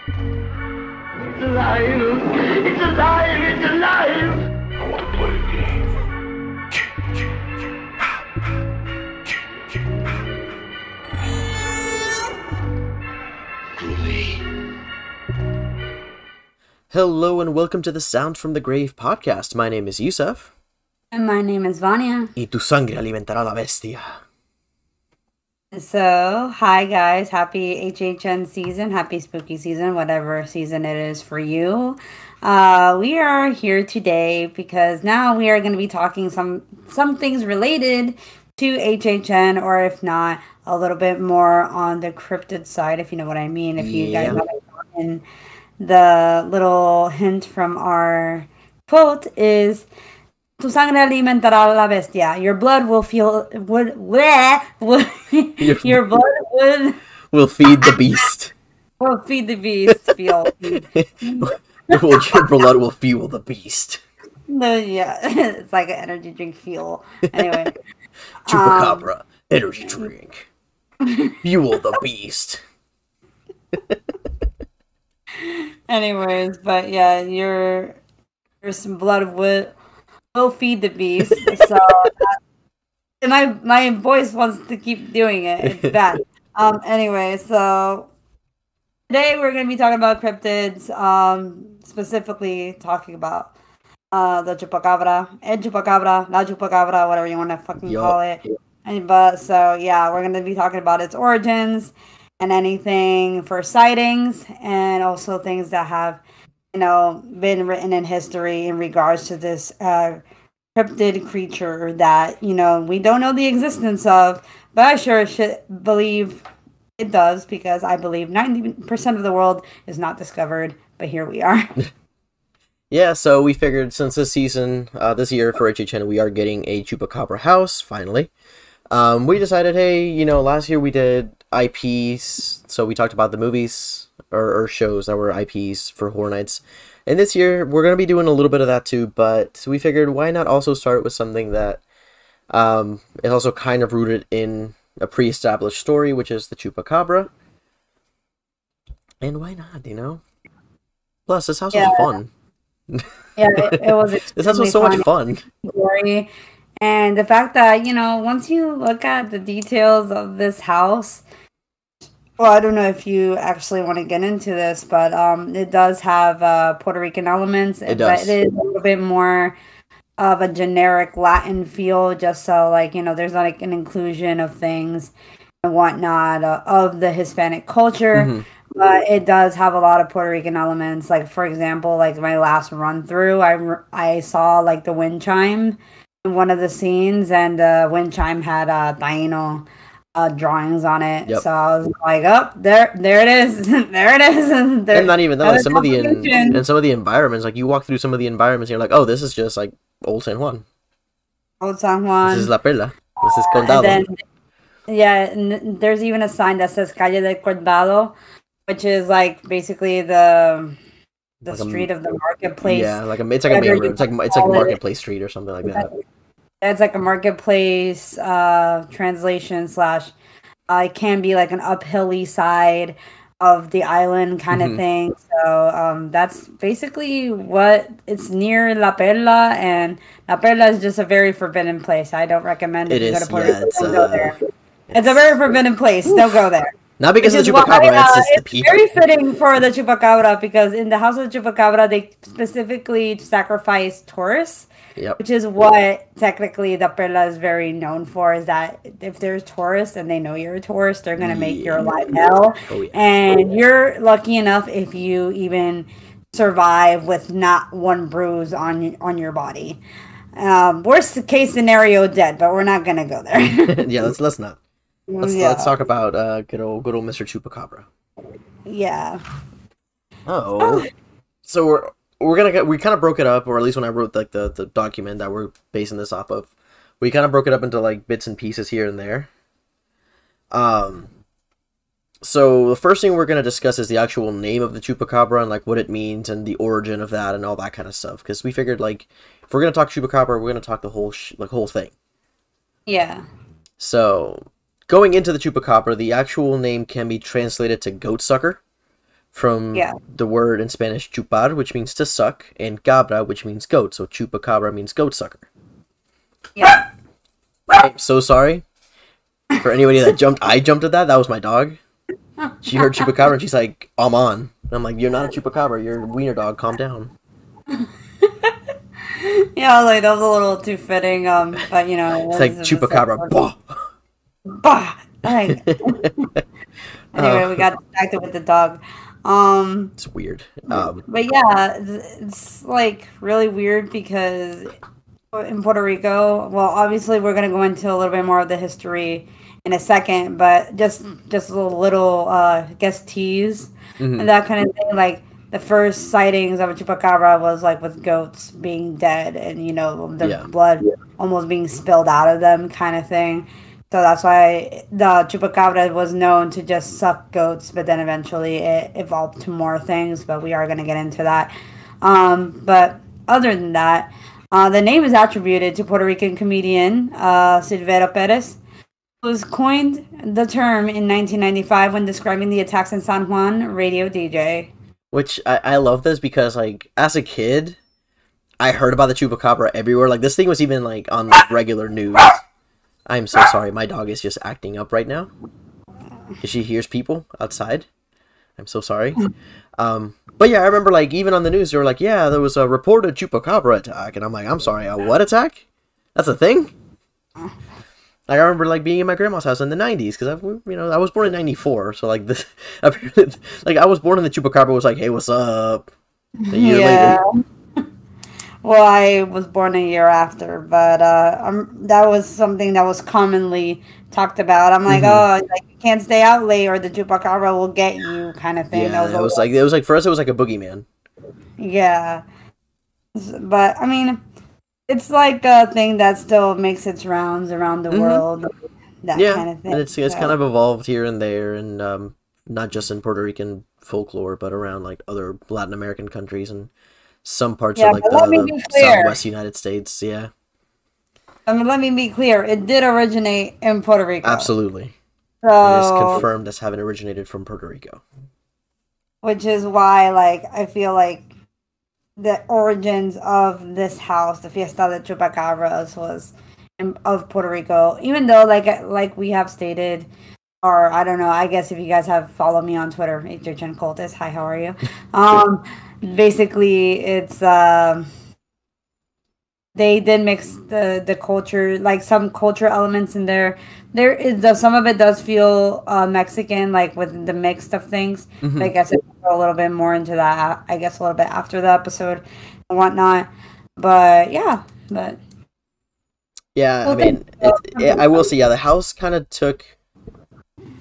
It's alive! It's alive! It's alive! I want to play a game. Hello and welcome to the Sound from the Grave podcast. My name is Yussef. And my name is Vania. Y tu sangre alimentará la bestia. So, hi guys. Happy HHN season. Happy spooky season, whatever season it is for you. We are here today because now we are going to be talking some things related to HHN, or if not, a little bit more on the cryptid side, if you know what I mean. If you guys haven't gotten the little hint from our quote is tu sangre alimentará la bestia. Your blood will feel your blood will feed the beast. Will feed the beast. Your blood will fuel the beast. No, yeah, it's like an energy drink fuel. Anyway, Chupacabra energy drink. Fuel the beast. Anyways, but yeah, your some blood will feed the beast. So, and my voice wants to keep doing it. It's bad. Anyway, so today we're gonna be talking about cryptids. Specifically talking about the Chupacabra, Chupacabra, La Chupacabra, whatever you want to fucking call it. But so yeah, we're gonna be talking about its origins and anything for sightings, and also things that have, been written in history in regards to this cryptid creature that, we don't know the existence of, but I sure should believe it does, because I believe 90% of the world is not discovered, but here we are. Yeah, so we figured since this season, this year for HHN, we are getting a Chupacabra house, finally. We decided, hey, last year we did IPs, so we talked about the movies or shows that were IPs for Horror Nights. And this year, we're going to be doing a little bit of that too, but we figured why not also start with something that is also kind of rooted in a pre-established story, which is the Chupacabra. And why not, Plus, this house was fun. Yeah, it was this house was so much fun. Story. And the fact that, once you look at the details of this house, well, I don't know if you actually want to get into this, but it does have Puerto Rican elements. It does. But it is a little bit more of a generic Latin feel, just so, there's like an inclusion of things and whatnot of the Hispanic culture. Mm-hmm. But it does have a lot of Puerto Rican elements. Like, for example, my last run through, I saw, the wind chime in one of the scenes, and the wind chime had Taino drawings on it. Yep. So I was like, oh, there it is. There it is. And not even that, some of the environments, you walk through some of the environments and you're like, oh, this is just Old San Juan. Old San Juan. This is La Perla. This is Condado. And there's even a sign that says Calle del Condado, which is basically the street of the marketplace. Yeah, it's like a main road. It's like Marketplace Street or something like that. It's like a marketplace translation / it can be an uphilly side of the island kind of thing. So that's basically what it's near La Perla, and La Perla is just a very forbidden place. I don't recommend it. If you go to Puerto Rico, don't go there. It's a very forbidden place. Don't go there. Not because of the Chupacabra, it's just the people. It's very fitting for the Chupacabra, because in the House of the Chupacabra, they specifically sacrifice tourists. Yep. Which is what technically the Perla is very known for, is that if there's tourists and they know you're a tourist, they're going to make your life hell. Oh, yeah. And you're lucky enough if you even survive with not one bruise on your body. Worst case scenario, dead, but we're not going to go there. Yeah, let's not. Let's talk about good old Mr. Chupacabra. Yeah. Oh. So we kind of broke it up, or at least when I wrote the document that we're basing this off of, we kind of broke it up into bits and pieces here and there. So the first thing we're going to discuss is the actual name of the Chupacabra and what it means and the origin of that and all that kind of stuff, because we figured if we're going to talk Chupacabra, we're going to talk the whole thing. Yeah. So going into the Chupacabra, the actual name can be translated to goat sucker, from Yeah. the word in Spanish chupar, which means to suck, and cabra, which means goat. So chupacabra means goat sucker. Yeah. I'm so sorry for anybody that jumped. I jumped at that. That was my dog. She heard chupacabra and she's like, I'm on. And I'm like, you're not a chupacabra. You're a wiener dog. Calm down. Yeah, like that was a little too fitting. But you know, It's like chupacabra. Bah! Bah! Like, anyway, we got distracted with the dog. It's weird. But yeah, it's like really weird because in Puerto Rico, well, obviously we're gonna go into a little bit more of the history in a second, but just a little I guess tease and that kind of thing. Like the first sightings of a chupacabra was like with goats being dead and you know their blood almost being spilled out of them, kind of thing. So that's why the chupacabra was known to just suck goats, but then eventually it evolved to more things. But we are going to get into that. But other than that, the name is attributed to Puerto Rican comedian Silvera Perez, who was coined the term in 1995 when describing the attacks in San Juan radio DJ. Which I love this because like as a kid, I heard about the chupacabra everywhere. Like this thing was even like on like, regular news. I'm so sorry. My dog is just acting up right now. She hears people outside. I'm so sorry. But yeah, I remember like even on the news they were like, yeah, there was a reported chupacabra attack, and I'm like, I'm sorry, a what attack? That's a thing? Like I remember like being in my grandma's house in the 90s because I was born in 94, so like this, like I was born and the chupacabra was like, hey, what's up? A year later. Well, I was born a year after, but that was something that was commonly talked about. I'm like, oh, like you can't stay out late, or the chupacabra will get you, kind of thing. Yeah, it was like for us, it was like a boogeyman. Yeah, but I mean, it's like a thing that still makes its rounds around the world. That kind of thing. And it's kind of evolved here and there, and not just in Puerto Rican folklore, but around like other Latin American countries and some parts of like the Southwest United States. Yeah. I mean, let me be clear. It did originate in Puerto Rico. Absolutely. So, it is confirmed as having originated from Puerto Rico. Which is why, like, I feel like the origins of this house, the Fiesta de Chupacabras, was of Puerto Rico. Even though, like we have stated, or I don't know, I guess if you guys have followed me on Twitter, HHN Cultist, hi, how are you? Basically, it's they did mix the culture, like some culture elements in there. There is some of it does feel Mexican, like with the mix of things. I guess we'll go a little bit more into that. I guess a little bit after the episode and whatnot. But yeah, I mean, I will say, the house kind of took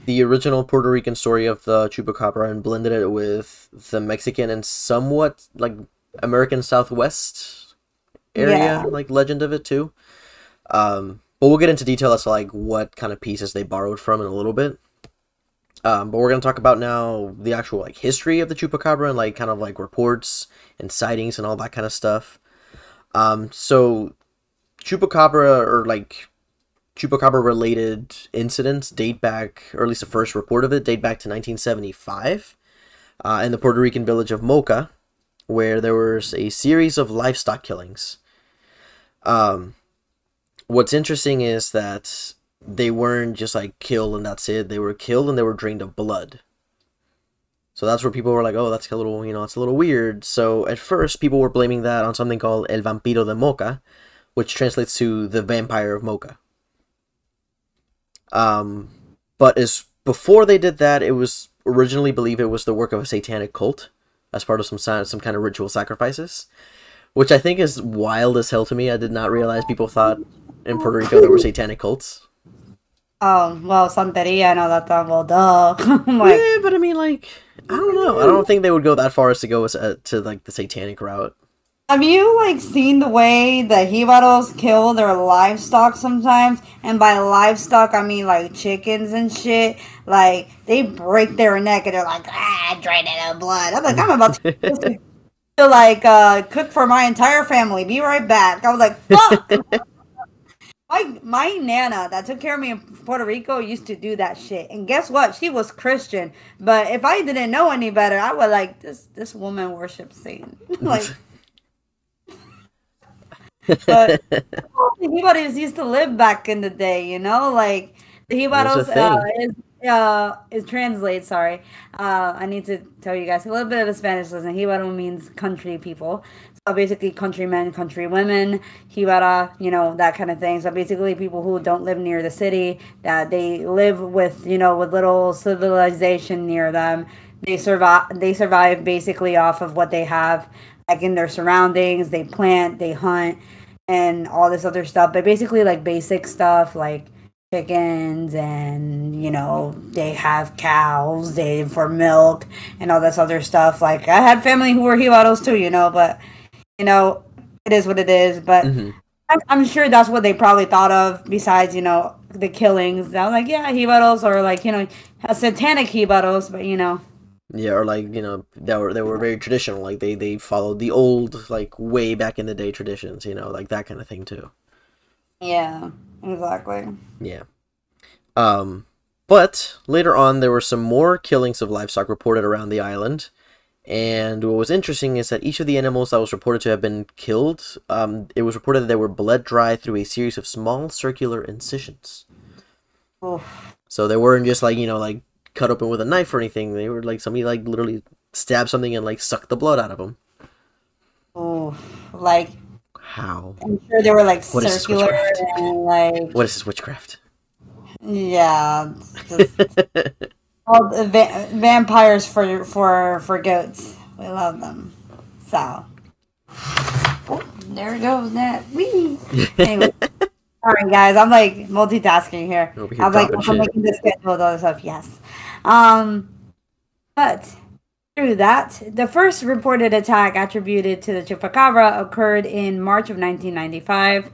the original Puerto Rican story of the chupacabra and blended it with the Mexican and somewhat like American Southwest area, like legend of it too. But we'll get into detail as to like what kind of pieces they borrowed from in a little bit. But we're gonna talk about now the actual like history of the chupacabra and like kind of like reports and sightings and all that kind of stuff. So chupacabra or like chupacabra related incidents date back, or at least the first report of it date back to 1975 in the Puerto Rican village of Moca, where there was a series of livestock killings. What's interesting is that they weren't just like killed and that's it. They were killed and they were drained of blood. So that's where people were like, oh, that's a little, it's a little weird. So at first people were blaming that on something called El Vampiro de Moca, which translates to the vampire of Moca. But before they did that, it was originally believed it was the work of a satanic cult as part of some kind of ritual sacrifices, which I think is wild as hell to me. I did not realize people thought in Puerto Rico there were satanic cults. Oh, well, Santeria, I know that, well, duh. Yeah, but I mean, like, I don't know. I don't think they would go that far as to go to like the satanic route. Have you, like, seen the way the Jibaros kill their livestock sometimes? And by livestock, I mean, like, chickens and shit. Like, they break their neck and they're like, drain it of blood. I'm like, I'm about to like, cook for my entire family. Be right back. I was like, fuck! My nana that took care of me in Puerto Rico used to do that shit. And guess what? She was Christian. But if I didn't know any better, I would like this woman worships Satan. Like, but the Jibaros used to live back in the day, you know? Like the There's a Jibaros thing. is translate, sorry. I need to tell you guys a little bit of a Spanish lesson. Jibaro means country people. So basically countrymen, countrywomen, Jibara, you know, that kind of thing. So basically people who don't live near the city, that they live with, you know, with little civilization near them. They survive basically off of what they have like in their surroundings. They plant, they hunt and all this other stuff. But basically like basic stuff like chickens and you know they have cows they for milk and all this other stuff like I had family who were jibaros too, you know, but you know it is what it is, but Hmm. I'm sure that's what they probably thought of besides you know the killings. I was like yeah jibaros or like you know satanic jibaros, but you know Yeah, or like they were very traditional. Like they followed the old like way back in the day traditions. Like that kind of thing too. yeah exactly. Yeah. But later on, there were some more killings of livestock reported around the island. And what was interesting is that each of the animals that was reported to have been killed, it was reported that they were bled dry through a series of small circular incisions. Oof. So they weren't just like, like cut open with a knife or anything. They were like somebody like literally stabbed something and like sucked the blood out of them. Oof. Like How? I'm sure they were like What is this circular witchcraft? and like What is this witchcraft? yeah just all the vampires for goats. We love them. So, oh, there goes that. Wee. Anyway, all right, guys. I'm like multitasking here. Over here I'm like dropping I'm shit. making this schedule with other stuff. Yes. But through that, the first reported attack attributed to the Chupacabra occurred in March of 1995.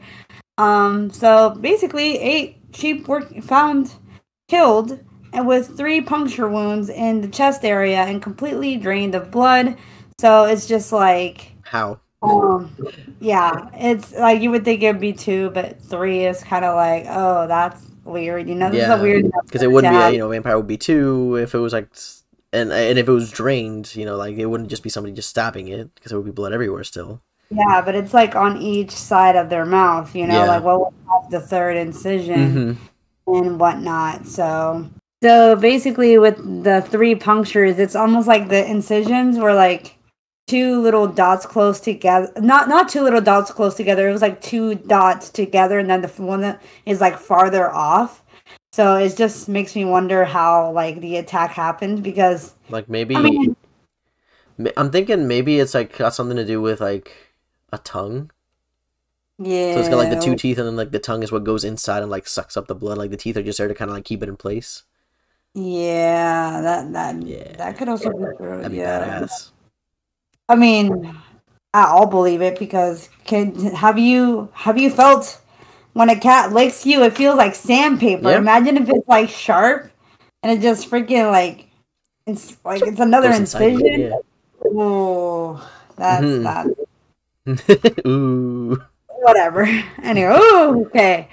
So basically, 8 sheep were found killed and with 3 puncture wounds in the chest area and completely drained of blood. So it's just like, How? yeah, it's like you would think it'd be 2, but 3 is kind of like, oh, that's weird. You know, this is a Yeah, weird because it number to wouldn't be have. vampire would be two if it was like, and if it was drained, like it wouldn't just be somebody just stabbing it because there would be blood everywhere still. Yeah, but it's like on each side of their mouth. You know, Yeah. like what would have the third incision Mm-hmm. and whatnot. So basically, with the 3 punctures, it's almost like the incisions were like 2 little dots close together. Not 2 little dots close together. It was like 2 dots together, and then the one that is like farther off. So it just makes me wonder how like the attack happened because Like I maybe mean, I'm thinking maybe it's like got something to do with like a tongue. So it's got like the yeah, 2 teeth, and then like the tongue is what goes inside and like sucks up the blood. Like the teeth are just there to kind of like keep it in place. yeah, that Yeah, that could also be true. that'd be Yeah, badass. I mean, I'll believe it because have you felt when a cat licks you, it feels like sandpaper. Yeah, Imagine if it's like sharp and it just freaking it's another goes inside you. incision. Yeah. Oh, that's Mm-hmm. that. Ooh. Whatever. Anyway, ooh, okay.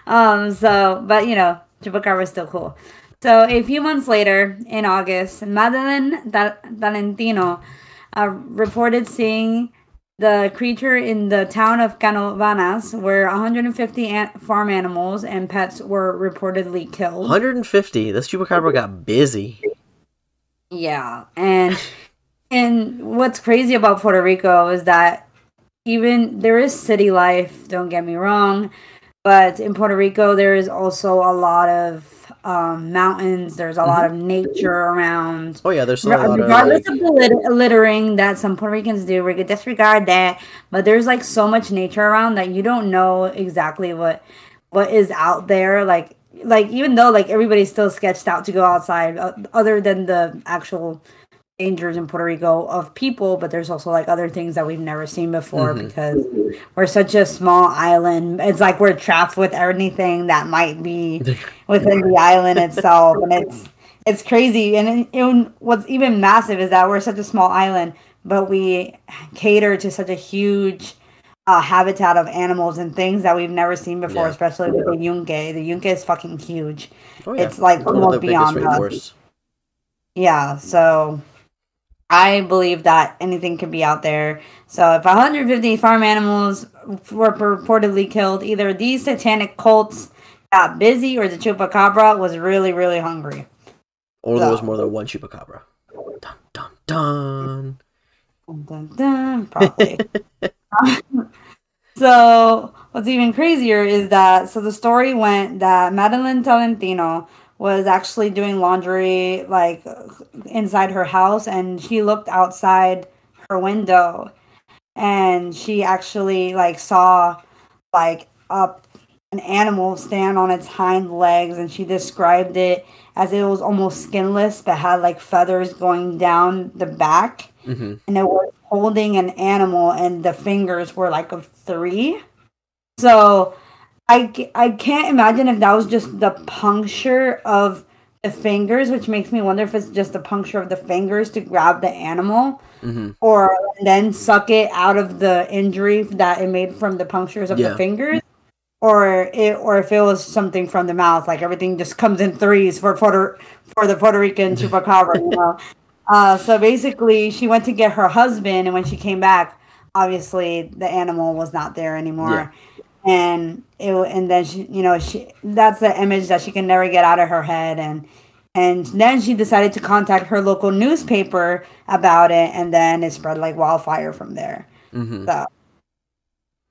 But Chupacabra is still cool. So a few months later, in August, Madeline Valentino reported seeing the creature in the town of Canovanas, where 150 farm animals and pets were reportedly killed. 150. This chupacabra got busy. Yeah, and what's crazy about Puerto Rico is that even there is city life. Don't get me wrong, but in Puerto Rico there is also a lot of mountains. There's a lot of nature around. Oh yeah, there's still a lot of Regardless like. of the littering that some Puerto Ricans do, we could disregard that. But there's like so much nature around that you don't know exactly what is out there. Like even though like everybody's still sketched out to go outside, other than the actual dangers in Puerto Rico of people, but there's also like other things that we've never seen before because we're such a small island. It's like we're trapped with anything that might be within the island itself, and it's crazy. And what's even massive is that we're such a small island, but we cater to such a huge habitat of animals and things that we've never seen before, Yeah. especially with the yunque. The yunque is fucking huge. Oh yeah. It's like One of the almost biggest beyond us. rainforests. Yeah, so I believe that anything could be out there. So if 150 farm animals were purportedly killed, either these satanic cults got busy or the chupacabra was really, really hungry. Or there was more than one chupacabra. Dun dun dun. Dun, dun, probably. So what's even crazier is that the story went that Madeline Tolentino was actually doing laundry like inside her house, and she looked outside her window, and she actually like saw like an animal stand on its hind legs, and she described it as it was almost skinless but had like feathers going down the back, and it was holding an animal, and the fingers were like of 3. So I can't imagine if that was just the puncture of the fingers, which makes me wonder if it's just the puncture of the fingers to grab the animal, or then suck it out of the injury that it made from the punctures of the fingers, or if it was something from the mouth, like everything just comes in threes for the Puerto Rican chupacabra, you know. So basically, she went to get her husband, and when she came back, obviously the animal was not there anymore. And then she that's the image that she can never get out of her head, and then she decided to contact her local newspaper about it, and then it spread like wildfire from there. So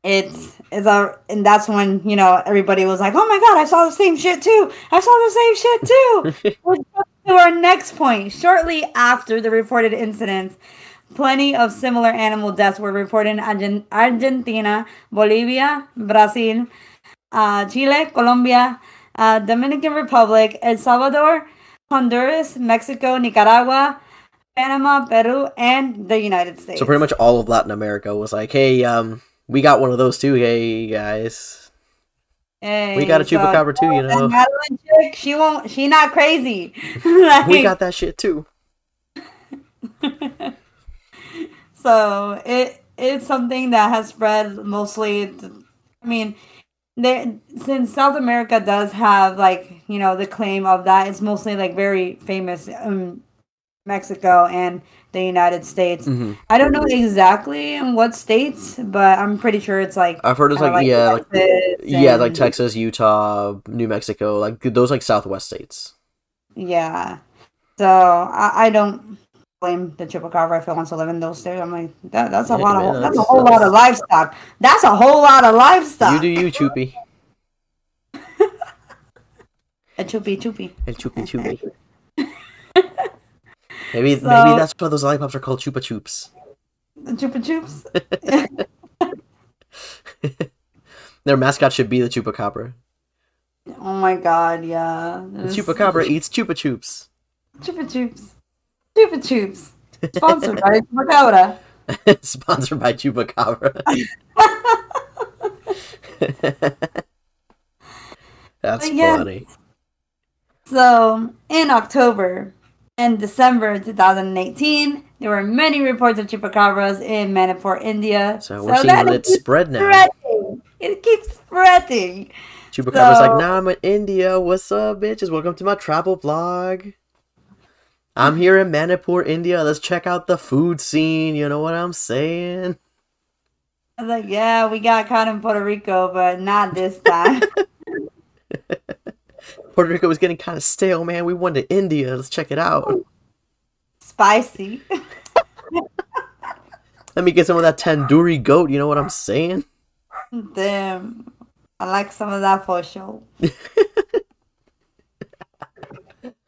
and that's when everybody was like, "Oh my god, I saw the same shit too! I saw the same shit too!" Which goes to our next point. Shortly after the reported incidents, plenty of similar animal deaths were reported in Argentina, Bolivia, Brazil, Chile, Colombia, Dominican Republic, El Salvador, Honduras, Mexico, Nicaragua, Panama, Peru, and the United States. So pretty much all of Latin America was like, "Hey, we got one of those too. Hey guys, we got a chupacabra too. You know, Madeline chick, she not crazy. we got that shit too." So it's something that has spread mostly. I mean, since South America does have like the claim of that, it's mostly like very famous in Mexico and the United States. I don't know exactly in what states, but I'm pretty sure it's like I've heard it's like Texas like Texas, Utah, New Mexico, like those like Southwest states. Yeah. So I don't blame the chupacabra if it wants to live in those states. I'm like that's a lot of that's a whole lot of livestock. That's a whole lot of livestock. You do you, Chupi. A chupi chupi. A chupi chupi. Maybe that's why those lollipops are called Chupa Chups. The Chupa Chups. Their mascot should be the Chupacabra. Oh my god, yeah. The Chupacabra eats Chupa Chups. Chupa Chups. Chupa Chups. Sponsored by Chupacabra. Sponsored by Chupacabra. That's funny. So, in October and December 2018, there were many reports of chupacabras in Manipur, India. So we're seeing it spread now. It keeps spreading. Chupacabra's like, "Nah, I'm in India. What's up, bitches? Welcome to my travel vlog. I'm here in Manipur, India. Let's check out the food scene. You know what I'm saying?" I was like, "Yeah, we got caught in Puerto Rico, but not this time." Puerto Rico was getting kind of stale, man. We went to India. Let's check it out. Spicy. Let me get some of that tandoori goat. You know what I'm saying? Damn. I like some of that for sure.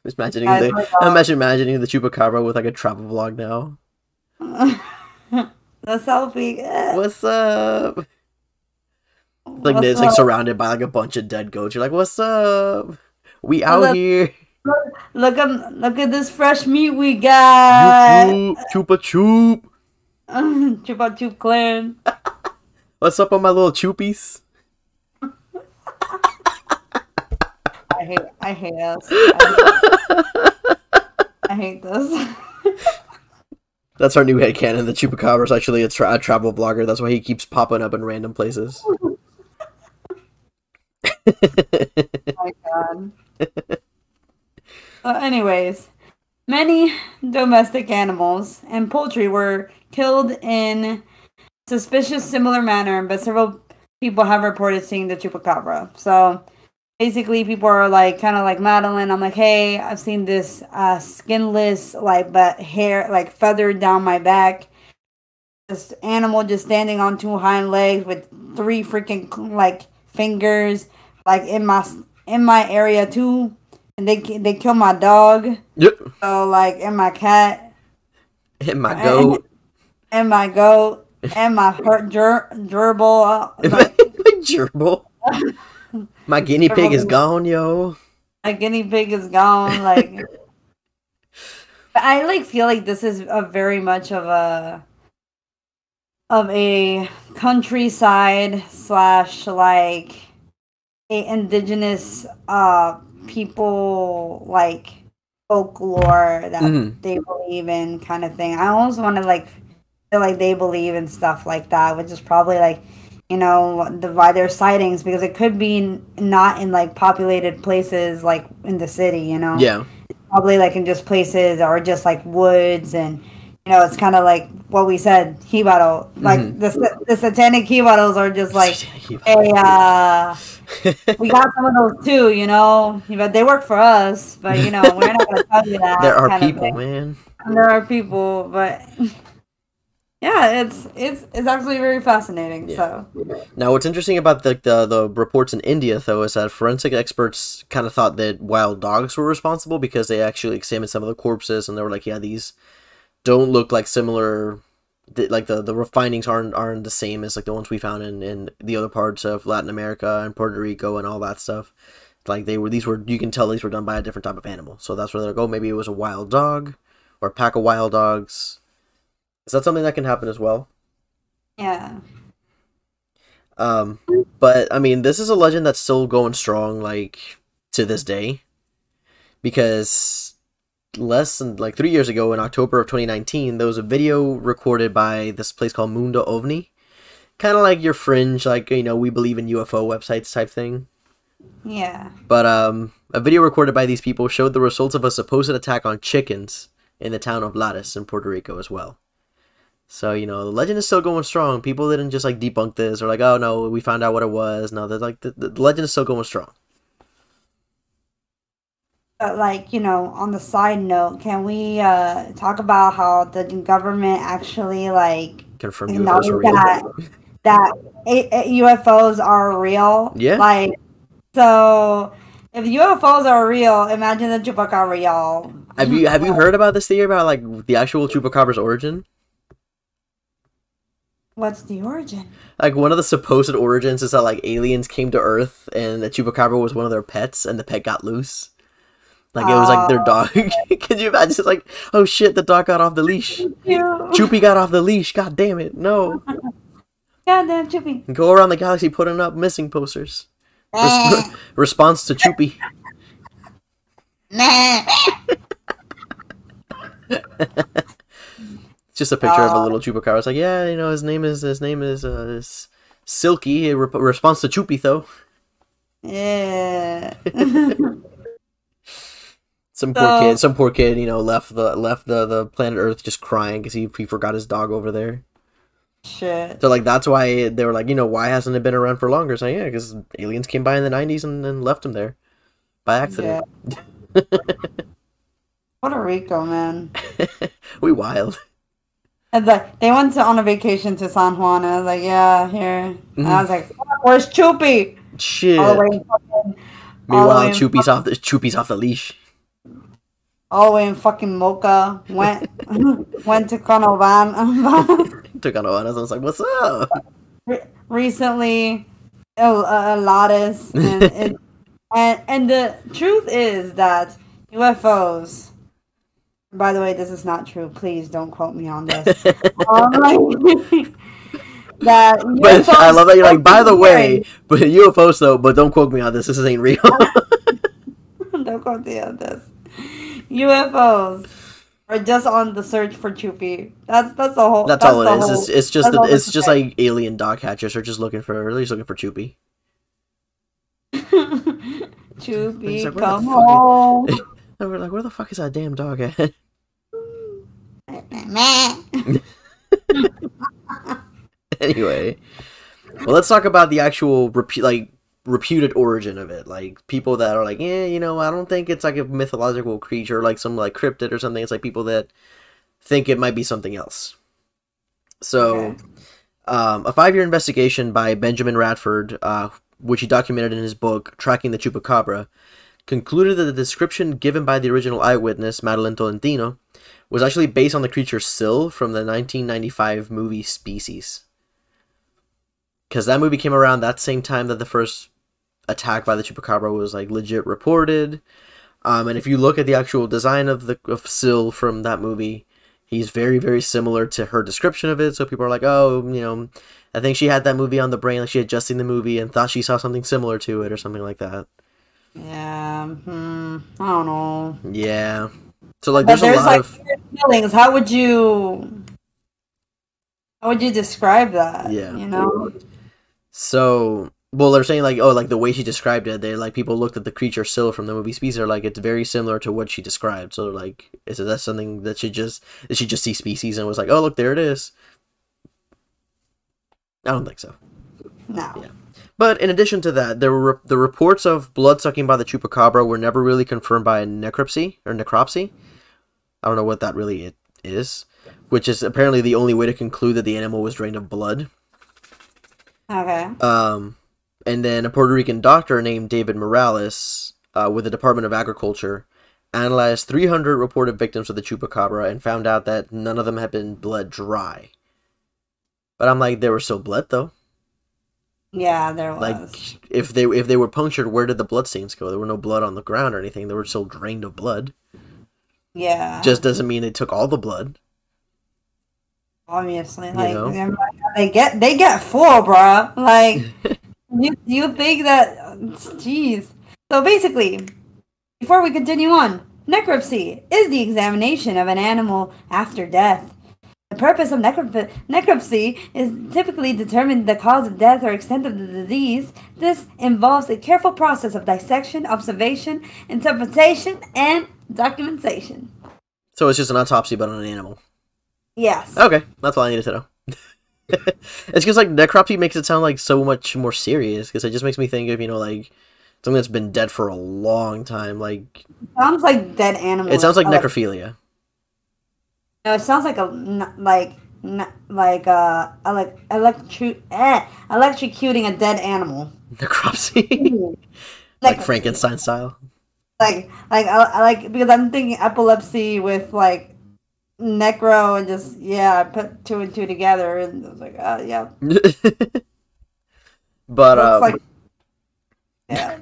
Imagining the Chupacabra with like a travel vlog now. The selfie. What's up? Like it's like surrounded by like a bunch of dead goats. You're like, "What's up? We out here. Look at this fresh meat we got. Chupa Chup. Chupa Chup clan. What's up on my little chupies?" I hate us. I hate this. That's our new headcanon. The Chupacabra is actually a travel vlogger. That's why he keeps popping up in random places. Oh my god. Anyways, many domestic animals and poultry were killed in suspicious similar manner, but several people have reported seeing the Chupacabra. So basically, people are like, kind of like Madeline. I'm like, hey, I've seen this skinless, like, but hair, like, feathered down my back. This animal just standing on two hind legs with three freaking, like, fingers, like, in my area too. And they kill my dog. Yep. So, like, and my cat. And my goat. And my goat. And my gerbil. My gerbil. My guinea pig is gone, yo. My guinea pig is gone. Like, I like feel like this is a very much of a countryside / like a indigenous people like folklore that they believe in kind of thing. I almost want to like feel like they believe in stuff like that, which is probably like, you know, why their sightings, because it could be not in like populated places like in the city, you know. Yeah. Probably like in just places or just like woods, and you know, it's kind of like what we said, Hibaro. Like the satanic Hibaros are just like, hey, we got some of those too, you know. But they work for us, but you know, we're not gonna tell you that. There are people, man. There are people, but yeah, it's actually very fascinating. Yeah. So now, what's interesting about the reports in India though is that forensic experts kind of thought that wild dogs were responsible because they actually examined some of the corpses and they were like, yeah, these don't look like similar. Like the findings aren't the same as like the ones we found in the other parts of Latin America and Puerto Rico and all that stuff. Like these were you can tell these were done by a different type of animal. So that's where they're like, oh, maybe it was a wild dog or a pack of wild dogs. Is that something that can happen as well? Yeah. But I mean, this is a legend that's still going strong, like to this day, because less than like 3 years ago, in October of 2019, there was a video recorded by this place called Mundo OVNI, kind of like your fringe, like, you know, we believe in UFO websites type thing. Yeah. But a video recorded by these people showed the results of a supposed attack on chickens in the town of Lares in Puerto Rico as well. So, you know, the legend is still going strong. People didn't just, like, debunk this or, like, oh, no, we found out what it was. No, they're like, the legend is still going strong. But, like, you know, on the side note, can we talk about how the government actually, like, confirmed UFOs are real? That UFOs are real? Yeah. Like, so if UFOs are real, imagine the Chupacabra, y'all. Have you heard about this theory about, like, the actual Chupacabra's origin? What's the origin? Like, one of the supposed origins is that, like, aliens came to Earth and the Chupacabra was one of their pets and the pet got loose. Like, it was, like, their dog. Could you imagine? It's like, oh, shit, the dog got off the leash. Chupi got off the leash. God damn it. No. Goddamn Chupi. Go around the galaxy putting up missing posters. Response to Chupi. Just a picture of a little Chupacabra. It's like, yeah, you know, his name is Silky. Response to Chupi, though. Yeah. Some poor kid, you know, left the planet Earth just crying because he forgot his dog over there. Shit. So, like, that's why they were like, you know, why hasn't it been around for longer? So, yeah, because aliens came by in the 90s and left him there by accident. Yeah. Puerto Rico, man. We wild. And they went on a vacation to San Juan, and I was like, yeah, here. And I was like, where's Chupi? Shit. Meanwhile, Chupi's off the leash. All the way in fucking Mocha. Went to Conovan. Took on I was like, what's up? Recently, Lattes. And the truth is that UFOs... By the way, this is not true. Please don't quote me on this. That but I love that you're like, by the way, but UFOs though, but don't quote me on this. This ain't real. Don't quote me on this. UFOs or just on the search for Chupi? That's the whole. That's all it is. It's just like alien dog catchers are just looking for Chupi. Chupi, like, come home. And we're like, where the fuck is that damn dog at? Anyway, well, let's talk about the actual reputed origin of it. Like people that are like, yeah, you know, I don't think it's like a mythological creature, like some like cryptid or something. It's like people that think it might be something else. So, a 5-year investigation by Benjamin Radford, which he documented in his book Tracking the Chupacabra, concluded that the description given by the original eyewitness, Madeline Tolentino, was actually based on the creature Syl from the 1995 movie Species. Because that movie came around that same time that the first attack by the Chupacabra was like legit reported. And if you look at the actual design of Syl from that movie, he's very, very similar to her description of it. So people are like, oh, you know, I think she had that movie on the brain, like she had just seen the movie and thought she saw something similar to it or something like that. Yeah, I don't know. Yeah. So like there's a lot of feelings. How would you describe that? Yeah. You know? So, well, they're saying like, oh, like the way she described it, they like people looked at the creature Syl from the movie Species, are like it's very similar to what she described. So like, is that something that did she just see Species and was like, oh look, there it is? I don't think so. No. Yeah. But in addition to that, the reports of blood sucking by the Chupacabra were never really confirmed by necropsy. I don't know what that really is, which is apparently the only way to conclude that the animal was drained of blood. Okay. And then a Puerto Rican doctor named David Morales, with the Department of Agriculture, analyzed 300 reported victims of the Chupacabra and found out that none of them had been bled dry. But I'm like, there was still blood though. Yeah, there was. Like, if they were punctured, where did the blood stains go? There were no blood on the ground or anything. They were still drained of blood. Yeah. Just doesn't mean they took all the blood. Obviously, like, they get full, bro. Like, you think that? Jeez. So basically, before we continue on, necropsy is the examination of an animal after death. The purpose of necropsy is typically determine the cause of death or extent of the disease. This involves a careful process of dissection, observation, interpretation, and documentation. So it's just an autopsy, but on an animal. Yes. Okay, that's all I needed to know. It's because like necropsy makes it sound like so much more serious. Because it just makes me think of, you know, like something that's been dead for a long time. Like sounds like dead animal. It sounds like necrophilia. No, it sounds like electrocuting a dead animal. Necropsy. Like Frankenstein style. I like because I'm thinking epilepsy with like necro and just I put 2 and 2 together and I was like, yeah. But like, yeah.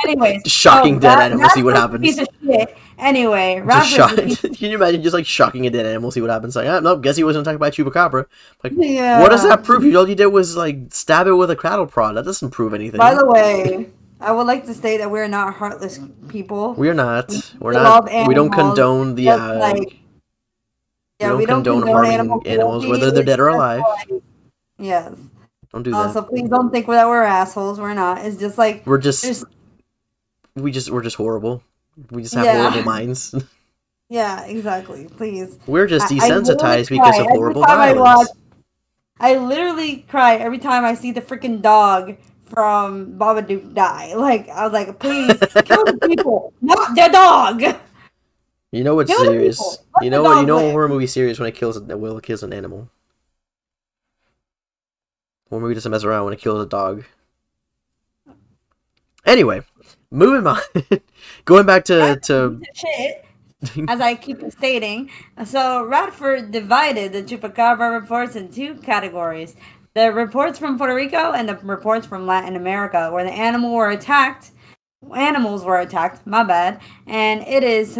Anyways, shocking dead animal, see what happens. Piece of shit. Anyway, can you imagine just like shocking a dead animal, see what happens? Like, no, guess he wasn't talking about Chupacabra. Like, what does that prove? All you did was like stab it with a cattle prod. That doesn't prove anything. By the way, I would like to state that we're not heartless people. We're not. We're not. We don't condone the. We don't condone harming animals, whether they're dead or alive. Yes. Don't do that. So please don't think that we're assholes. We're not. It's just like we're just horrible. We just have horrible minds. Yeah, exactly. Please. We're just desensitized because of horrible violence. I literally cry every time I see the freaking dog from Babadook die. Like, I was like, please kill the people, not the dog. You know what's serious? You know what? You know a horror movie serious when it kills an animal. Horror movie doesn't mess around when it kills a dog. Anyway, moving on. Going back to shit, as I keep stating. So Radford divided the Chupacabra reports in 2 categories: the reports from Puerto Rico and the reports from Latin America, where the animals were attacked. My bad, and it is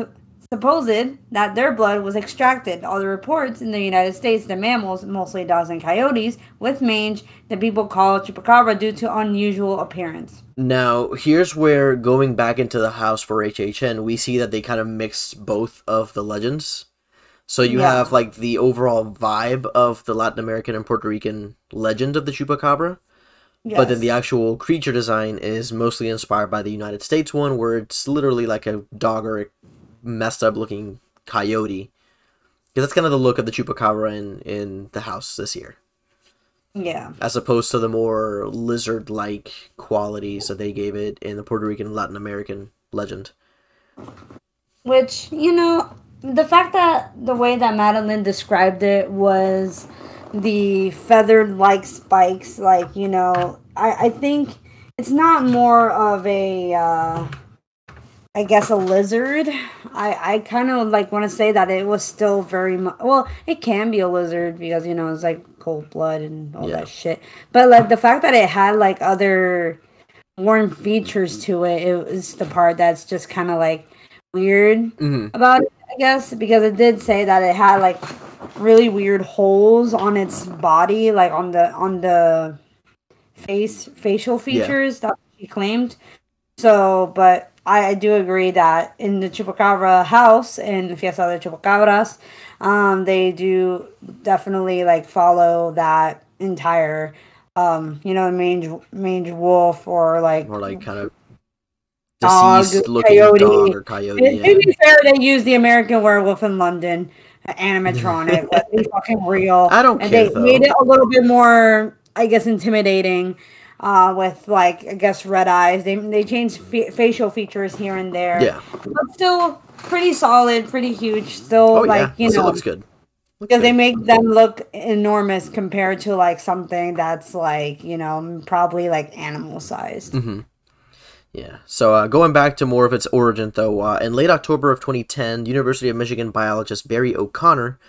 supposed that their blood was extracted. All the reports in the United States, the mammals, mostly dogs and coyotes, with mange that people call chupacabra due to unusual appearance. Now, here's where, going back into the house for HHN, we see that they kind of mixed both of the legends. So you have, like, the overall vibe of the Latin American and Puerto Rican legend of the Chupacabra. Yes. But then the actual creature design is mostly inspired by the United States one, where it's literally like a dog or a messed up looking coyote. Because that's kind of the look of the Chupacabra in the house this year. Yeah. As opposed to the more lizard-like qualities that they gave it in the Puerto Rican and Latin American legend. Which, you know, the fact that the way that Madeline described it was the feathered-like spikes, like, you know, I think it's not more of a, I guess, a lizard. I kind of, like, want to say that it was still very much, well, it can be a lizard because, you know, it's, like, cold blood and all that shit. But, like, the fact that it had, like, other warm features to it, it was the part that's just kind of, like, weird about it, I guess, because it did say that it had, like, really weird holes on its body, like on the facial features that she claimed. So, but I do agree that in the Chupacabra house in Fiesta de Chupacabras, they do definitely like follow that entire, you know, mange wolf or like kind of deceased looking dog or coyote. To be fair, they use the American Werewolf in London animatronic. Let's be fucking real. I don't care. And they made it a little bit more, I guess, intimidating. With like, I guess, red eyes. They changed facial features here and there. Yeah, but still pretty solid, pretty huge. Still, you know, still looks good. Because they make them look enormous compared to like something that's like, you know, probably like animal sized. Yeah. So going back to more of its origin, though, in late October of 2010, University of Michigan biologist Barry O'Connor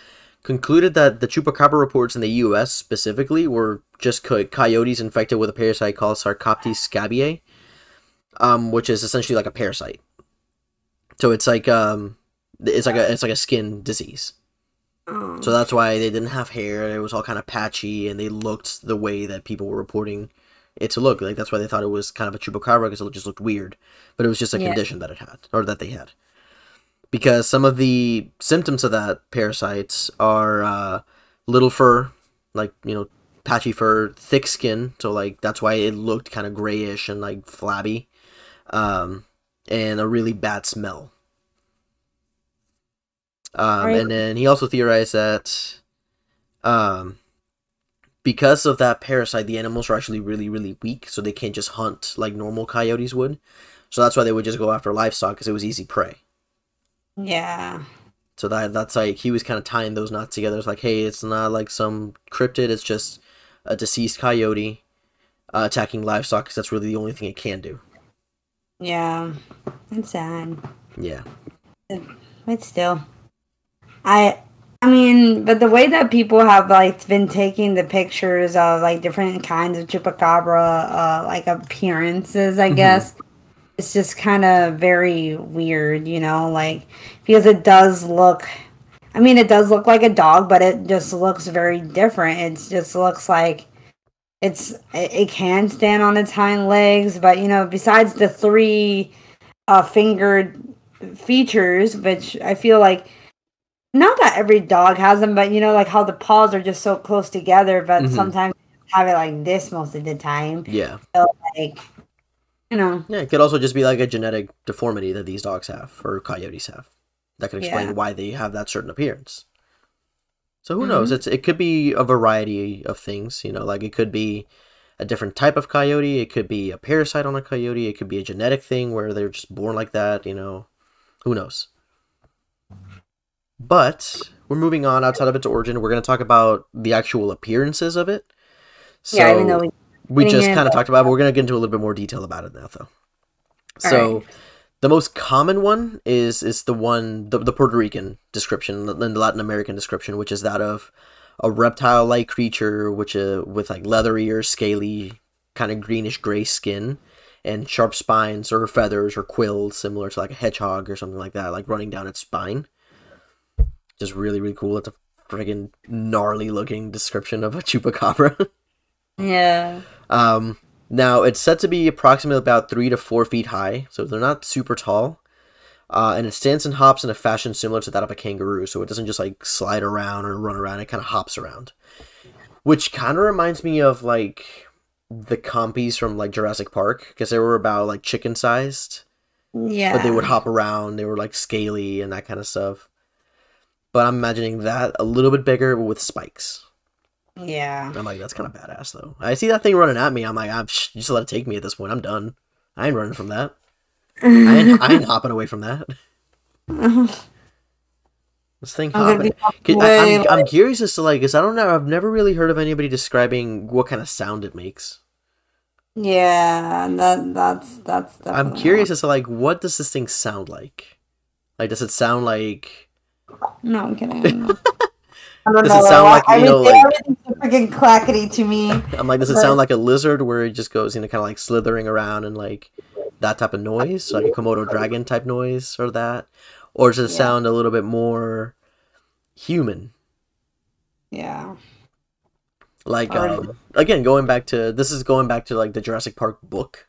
concluded that the Chupacabra reports in the U.S. specifically were just coyotes infected with a parasite called Sarcoptes scabiei, which is essentially like a parasite. So it's like it's like a skin disease. So that's why they didn't have hair. It was all kind of patchy, and they looked the way that people were reporting it to look. Like that's why they thought it was kind of a chupacabra, because it just looked weird. But it was just a condition that it had, or that they had. Because some of the symptoms of that parasites are little fur, like, you know, patchy fur, thick skin. So like that's why it looked kind of grayish and like flabby, and a really bad smell. And then he also theorized that because of that parasite, the animals are actually really, really weak, so they can't just hunt like normal coyotes would. So that's why they would just go after livestock, because it was easy prey. Yeah. So that's like, he was kind of tying those knots together. It's like, hey, it's not like some cryptid, it's just a deceased coyote attacking livestock, because that's really the only thing it can do. Yeah. It's sad. Yeah. But still. I mean, but the way that people have like been taking the pictures of like different kinds of chupacabra like appearances, I guess, it's just kind of very weird, you know, like, because it does look, I mean, it does look like a dog, but it just looks very different. It just looks like it can stand on its hind legs, but, you know, besides the three fingered features, which I feel like, not that every dog has them, but, you know, like how the paws are just so close together, but sometimes have it like this most of the time. Yeah. So, like, you know. Yeah, it could also just be like a genetic deformity that these dogs have, or coyotes have. That could explain why they have that certain appearance. So who knows? It could be a variety of things, you know, like it could be a different type of coyote, it could be a parasite on a coyote, it could be a genetic thing where they're just born like that, you know. Who knows? But we're moving on outside of its origin. We're going to talk about the actual appearances of it. So even though we just kind of talked about it, but we're going to get into a little bit more detail about it now, though. So the most common one is the one, the Puerto Rican description, and the Latin American description, which is that of a reptile-like creature, which with like leathery or scaly, kind of greenish gray skin, and sharp spines or feathers or quills, similar to like a hedgehog or something like that, like running down its spine. Just really, really cool. It's a friggin' gnarly looking description of a chupacabra. Yeah. Now it's said to be approximately about 3 to 4 feet high, so they're not super tall. And it stands and hops in a fashion similar to that of a kangaroo, so it doesn't just like slide around or run around, it kind of hops around. Which kind of reminds me of like the compies from like Jurassic Park, because they were about like chicken sized. Yeah. But they would hop around, they were like scaly and that kind of stuff. But I'm imagining that a little bit bigger but with spikes. Yeah. I'm like, that's kind of badass though. I see that thing running at me, I'm like, just let it take me at this point, I'm done. I ain't running from that. I ain't hopping away from that. This thing hopping. I'm curious as to like, cause I don't know. I've never really heard of anybody describing what kind of sound it makes. Yeah, that's definitely. I'm curious as to like, what does this thing sound like? Like, does it sound like? No, I'm kidding. I don't Does know. it sound like, you know, like everything's freaking clackety to me. I'm like, does it sound like a lizard where it just goes, you know, kind of like slithering around and like that type of noise, like a Komodo dragon type noise or that? Or does it sound a little bit more human? Yeah. Like, again, going back to like the Jurassic Park book.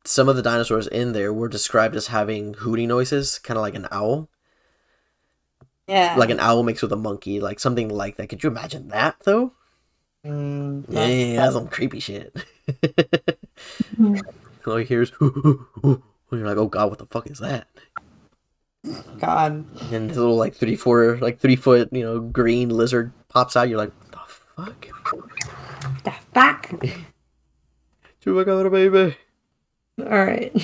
Some of the dinosaurs in there were described as having hooting noises, kind of like an owl. Yeah. Like an owl mixed with a monkey, like something like that. Could you imagine that, though? That's some creepy shit. All you hear is, you're like, oh god, what the fuck is that? God. And this little, like, 3 foot, you know, green lizard pops out. You're like, what the fuck? The fuck? Chupacabra, baby. Alright.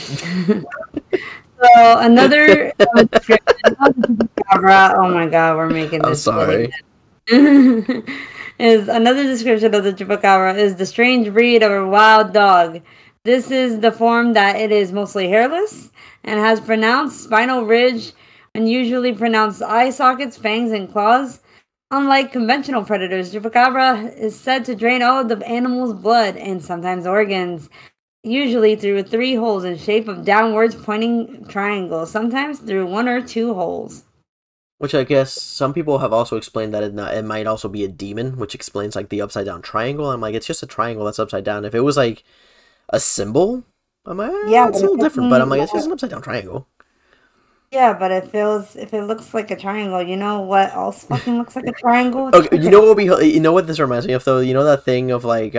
So, another description of the Chupacabra. Oh my god, we're making this. I'm sorry. Is another description of the Chupacabra is the strange breed of a wild dog. This is the form that it is mostly hairless and has pronounced spinal ridge, unusually pronounced eye sockets, fangs, and claws. Unlike conventional predators, Chupacabra is said to drain all of the animal's blood and sometimes organs, usually through 3 holes in shape of downwards pointing triangles, sometimes through 1 or 2 holes. Which I guess some people have also explained that it might also be a demon, which explains like the upside down triangle. I'm like, it's just a triangle that's upside down. If it was like a symbol, I'm like, it's a little different. But I'm like, it's just an upside down triangle. Yeah, but if it looks like a triangle, you know what else fucking looks like a triangle? Okay, you know what this reminds me of though? You know that thing of like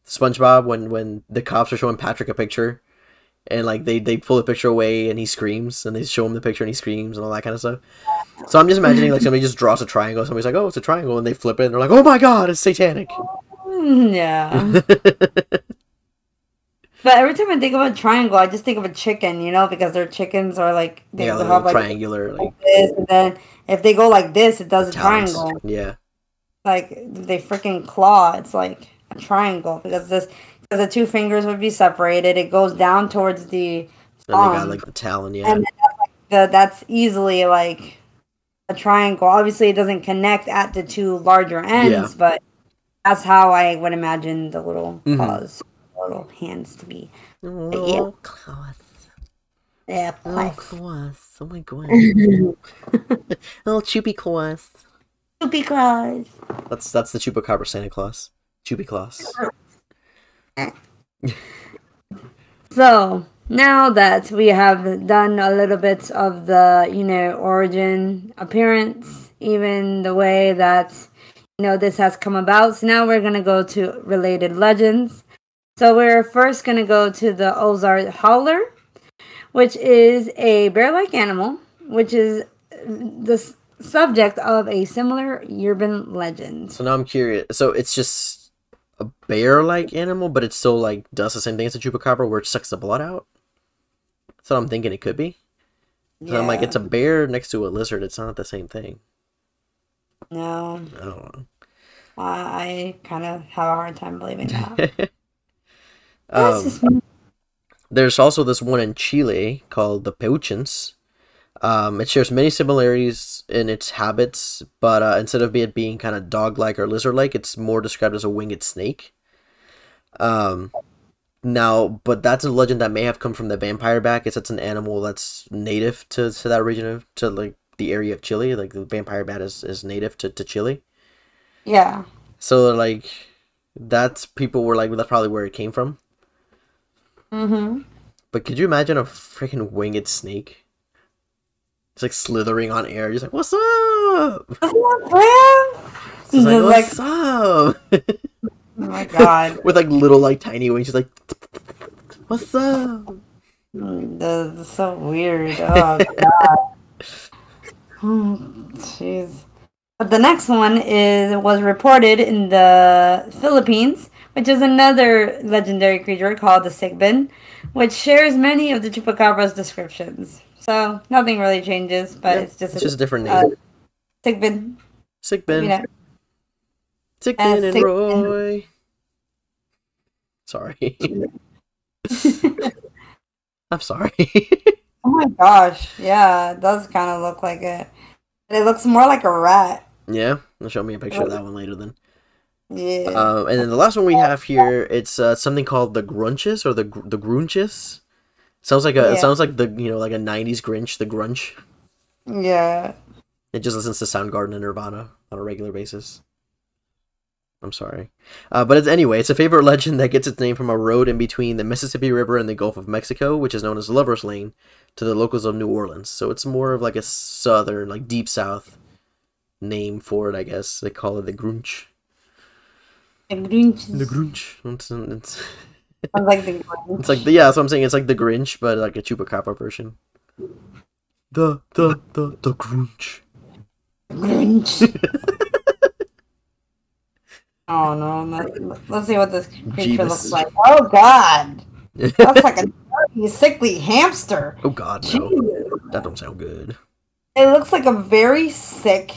SpongeBob when the cops are showing Patrick a picture and like they pull the picture away and he screams and they show him the picture and he screams and all that kind of stuff. So I'm just imagining like somebody just draws a triangle, somebody's like, oh, it's a triangle, and they flip it and they're like, oh my god, it's satanic. Yeah. But every time I think of a triangle, I just think of a chicken, you know, because their chickens are like they have like triangular, like this, and then if they go like this, it does a talons. triangle. Yeah. Like they freaking claw, it's like a triangle because the 2 fingers would be separated. It goes down towards the thumb. And they got like the talon, yeah. And then that's easily like a triangle. Obviously, it doesn't connect at the 2 larger ends, but that's how I would imagine the little claws. Little hands to be. Little claws. Yeah, little claws. Oh my god. Little choopy claws. Choopy claws. That's the Chupacabra Santa Claus. Choopy claws. So now that we have done a little bit of the, you know, origin, appearance, even the way that, you know, this has come about. So now we're gonna go to related legends. So we're first going to go to the Ozark Howler, which is a bear-like animal, which is the subject of a similar urban legend. So now I'm curious. So it's just a bear-like animal, but it still like does the same thing as a chupacabra, where it sucks the blood out? That's what I'm thinking it could be. So I'm like, it's a bear next to a lizard. It's not the same thing. No. I don't know. I kind of have a hard time believing that. There's also this one in Chile called the Peuchens. It shares many similarities in its habits, but instead of it being kind of dog-like or lizard-like, it's more described as a winged snake. Now, but that's a legend that may have come from the vampire bat. It's an animal that's native to that region to like the area of Chile. Like the vampire bat is native to Chile. Yeah. So like that's people were like that's probably where it came from. Mm-hmm. But could you imagine a freaking winged snake? It's like slithering on air, just like, what's up? What's It's like, like, what's up? oh my god. With like little like tiny wings, she's like, what's up? That's so weird. Oh god. Jeez. But the next one was reported in the Philippines, which is another legendary creature called the Sigbin, which shares many of the Chupacabra's descriptions. So nothing really changes, but it's just a different name. Sigbin. Sigbin. You know. Sigbin and Sigbin. Roy. Sorry. I'm sorry. Oh my gosh. Yeah, it does kind of look like it. It looks more like a rat. Yeah? They'll show me a picture of that one later then. Yeah. And then the last one we have here, it's something called the Grunches or the Grunches. Sounds like it sounds like the like a 90s Grinch, the Grunch. Yeah. It just listens to Soundgarden and Nirvana on a regular basis. I'm sorry. But anyway, it's a favorite legend that gets its name from a road in between the Mississippi River and the Gulf of Mexico, which is known as Lover's Lane, to the locals of New Orleans. So it's more of like a southern, like deep south name for it, I guess. They call it the Grunch. The Grinch. The Grunch. I like the Grinch. It's like so I'm saying it's like the Grinch, but like a Chupacabra version. The Grunch. Grinch. Oh no! Let's see what this creature looks like. Oh god, that's like a dirty, sickly hamster. Oh god, no, Jeez. that don't sound good. It looks like a very sick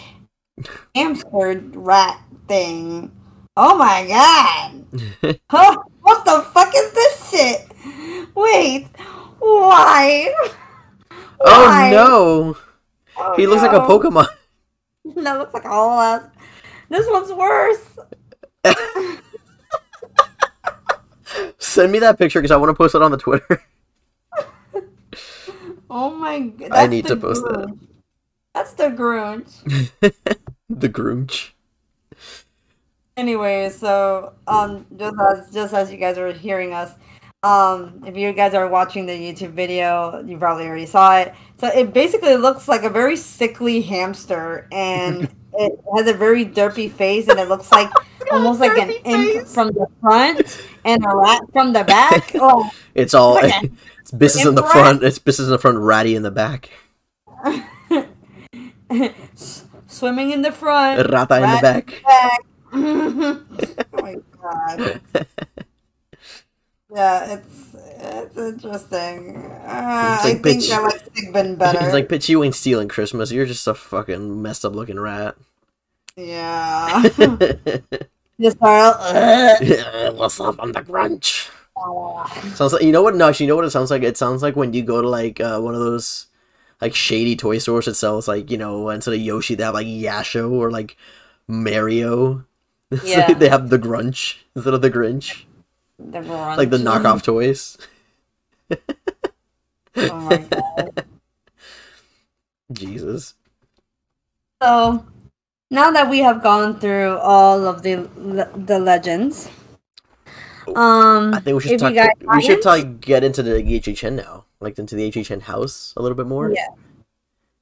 hamster rat thing. Oh my god! Huh? What the fuck is this shit? Wait, why? Oh no! Oh, He looks like a Pokemon. That looks like a whole ass. This one's worse. Send me that picture because I want to post it on the Twitter. Oh my god! I need to post that. That's the Grunch. The Grunch. Anyway, so just as you guys are hearing us, if you guys are watching the YouTube video, you probably already saw it. So it basically looks like a very sickly hamster, and it has a very derpy face, and it looks like almost like an imp from the front and a rat from the back. Oh, it's all like it's business in the front. It's business in the front, ratty in the back. Swimming in the front, Rata in the back. Oh my god. Yeah, it's interesting. I think I like Sigbin better. It's like, bitch, you ain't stealing Christmas. You're just a fucking messed up looking rat. Yeah. Just start. What's up? I'm the Grunch. Sounds like, you know what? No, actually, you know what it sounds like? It sounds like when you go to like one of those like shady toy stores that sells like instead of Yoshi they have like Yasho or like Mario. Yeah. So they have the Grunch instead of the Grinch. The Grunch. Like the knockoff toys. Oh my god. Jesus. So now that we have gone through all of the legends, I think we should get into the HHN now, like into the HHN house a little bit more. Yeah.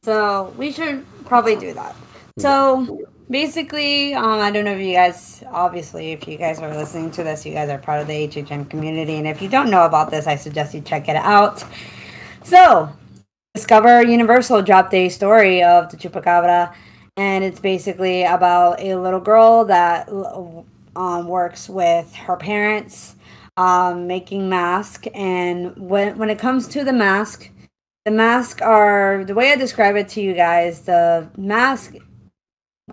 So we should probably do that. So basically, I don't know if you guys, obviously, if you guys are listening to this, you guys are part of the HHN community, and if you don't know about this, I suggest you check it out. So, Discover Universal dropped a story of the Chupacabra, and it's basically about a little girl that works with her parents, making masks, and when it comes to the masks are, the way I describe it to you guys, the mask,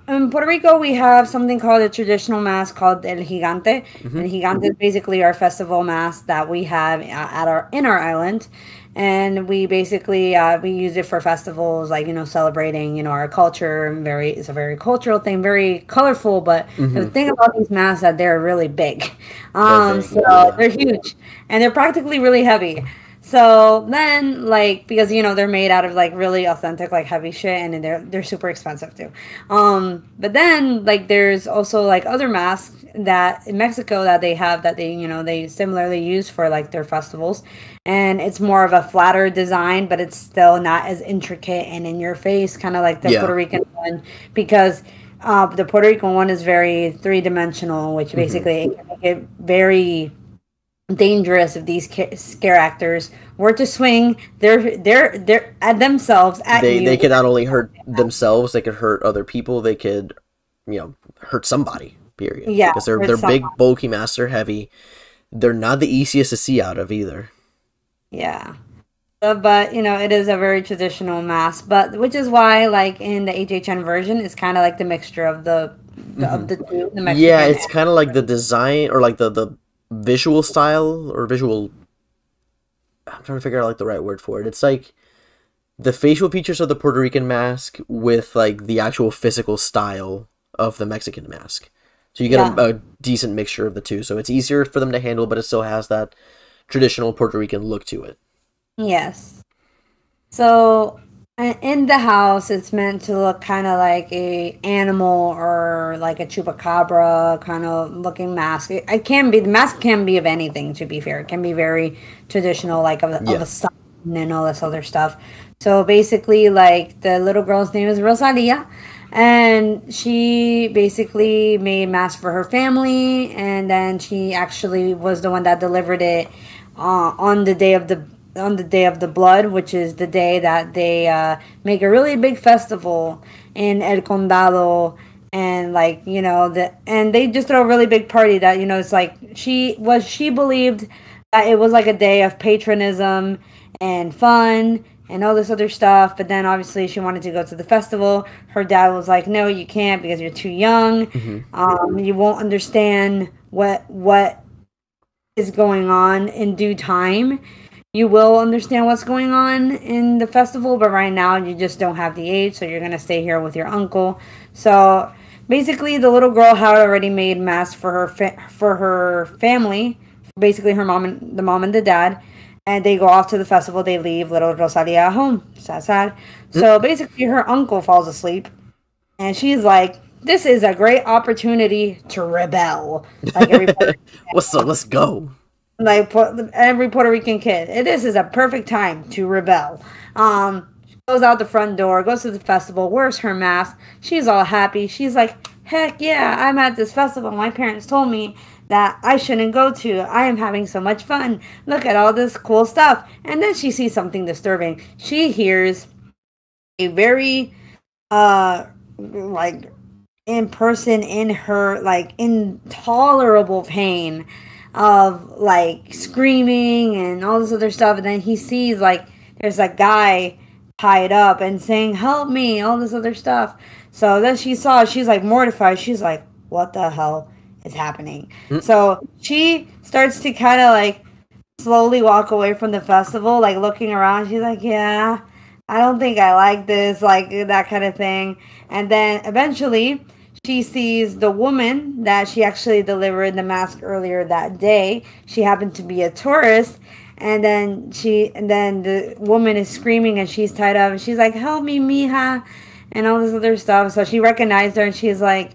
in Puerto Rico, we have something called a traditional mask called El Gigante. Mm-hmm. El Gigante is basically our festival mask that we have in our island. and we basically we use it for festivals, like celebrating our culture. And it's a very cultural thing, very colorful. But the thing about these masks that they're really big, They're big, so yeah. they're huge and they're practically really heavy. So then, like, because they're made out of like really authentic, like heavy shit, and they're super expensive too. But then, like, there's also like other masks that in Mexico that they have that they similarly use for like their festivals, and it's more of a flatter design, but it's still not as intricate and in your face, kind of like the Yeah. Puerto Rican one, because the Puerto Rican one is very three dimensional, which basically it can make it very dangerous if these scare actors were to swing they're at themselves at They you. could not only hurt themselves, they could hurt other people. They could, hurt somebody. Period. Yeah, Because they're hurt big, someone. bulky masks. They're heavy. They're not the easiest to see out of either. Yeah. But it is a very traditional mask, but which is why, like in the HHN version, it's kind of like the mixture of the two, the Yeah, Mexican it's kind of like the design or like the visual style or visual. I'm trying to figure out like the right word for it. It's like the facial features of the Puerto Rican mask with like the actual physical style of the Mexican mask. So you get yeah. a decent mixture of the two. So it's easier for them to handle, but it still has that traditional Puerto Rican look to it. Yes. So in the house, it's meant to look kind of like a animal or like a chupacabra kind of looking mask. It can be the mask can be of anything. To be fair, it can be very traditional, like of a Yeah. sun and all this other stuff. So basically, like the little girl's name is Rosalia, and she basically made masks for her family, and then she actually was the one that delivered it on the day of the blood, which is the day that they make a really big festival in El Condado, and like and they just throw a really big party that it's like she believed that it was like a day of patronism and fun and all this other stuff. But then obviously she wanted to go to the festival. Her dad was like, no, you can't because you're too young. You won't understand what is going on in due time. You will understand what's going on in the festival, but right now you just don't have the age, so you're gonna stay here with your uncle. So basically, the little girl had already made masks for for her family, basically her mom and the dad, and they go off to the festival. They leave little Rosalia at home. Sad, sad. So basically, her uncle falls asleep, and she's like, "This is a great opportunity to rebel." Like everybody Let's go. like every Puerto Rican kid. This is a perfect time to rebel. She goes out the front door, goes to the festival, wears her mask. She's all happy. She's like, heck yeah, I'm at this festival. My parents told me that I shouldn't go to. I am having so much fun. Look at all this cool stuff. And then she sees something disturbing. She hears a very like in person in her like intolerable pain of like screaming and all this other stuff, and then he sees like there's a guy tied up and saying help me, all this other stuff. So then she's like mortified. She's like, what the hell is happening? So she starts to kind of like slowly walk away from the festival, like looking around. She's like, yeah, I don't think I like this, like that kind of thing. And then eventually she sees the woman that she actually delivered the mask earlier that day. She happened to be a tourist. And then the woman is screaming and she's tied up and she's like, help me, mija, and all this other stuff. So she recognized her and she's like,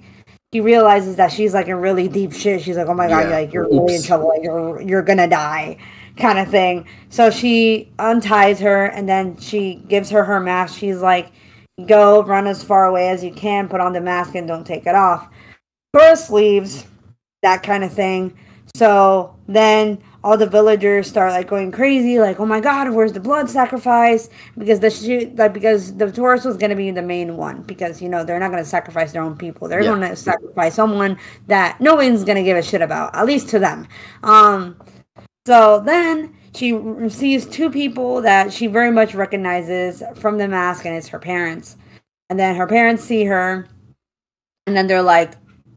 she realizes that she's like in really deep shit. She's like, oh my god, Yeah. like you're really in trouble, like you're gonna die, kind of thing. So she unties her and then she gives her mask. She's like, go run as far away as you can, put on the mask and don't take it off. Tourist leaves, that kind of thing. So then all the villagers start like going crazy, like, oh my god, where's the blood sacrifice? Because because the tourist was gonna be the main one, because they're not gonna sacrifice their own people. They're Yeah. gonna sacrifice someone that no one's gonna give a shit about, at least to them. So then she sees two people that she very much recognizes from the mask, and it's her parents. And then her parents see her, and then they're like,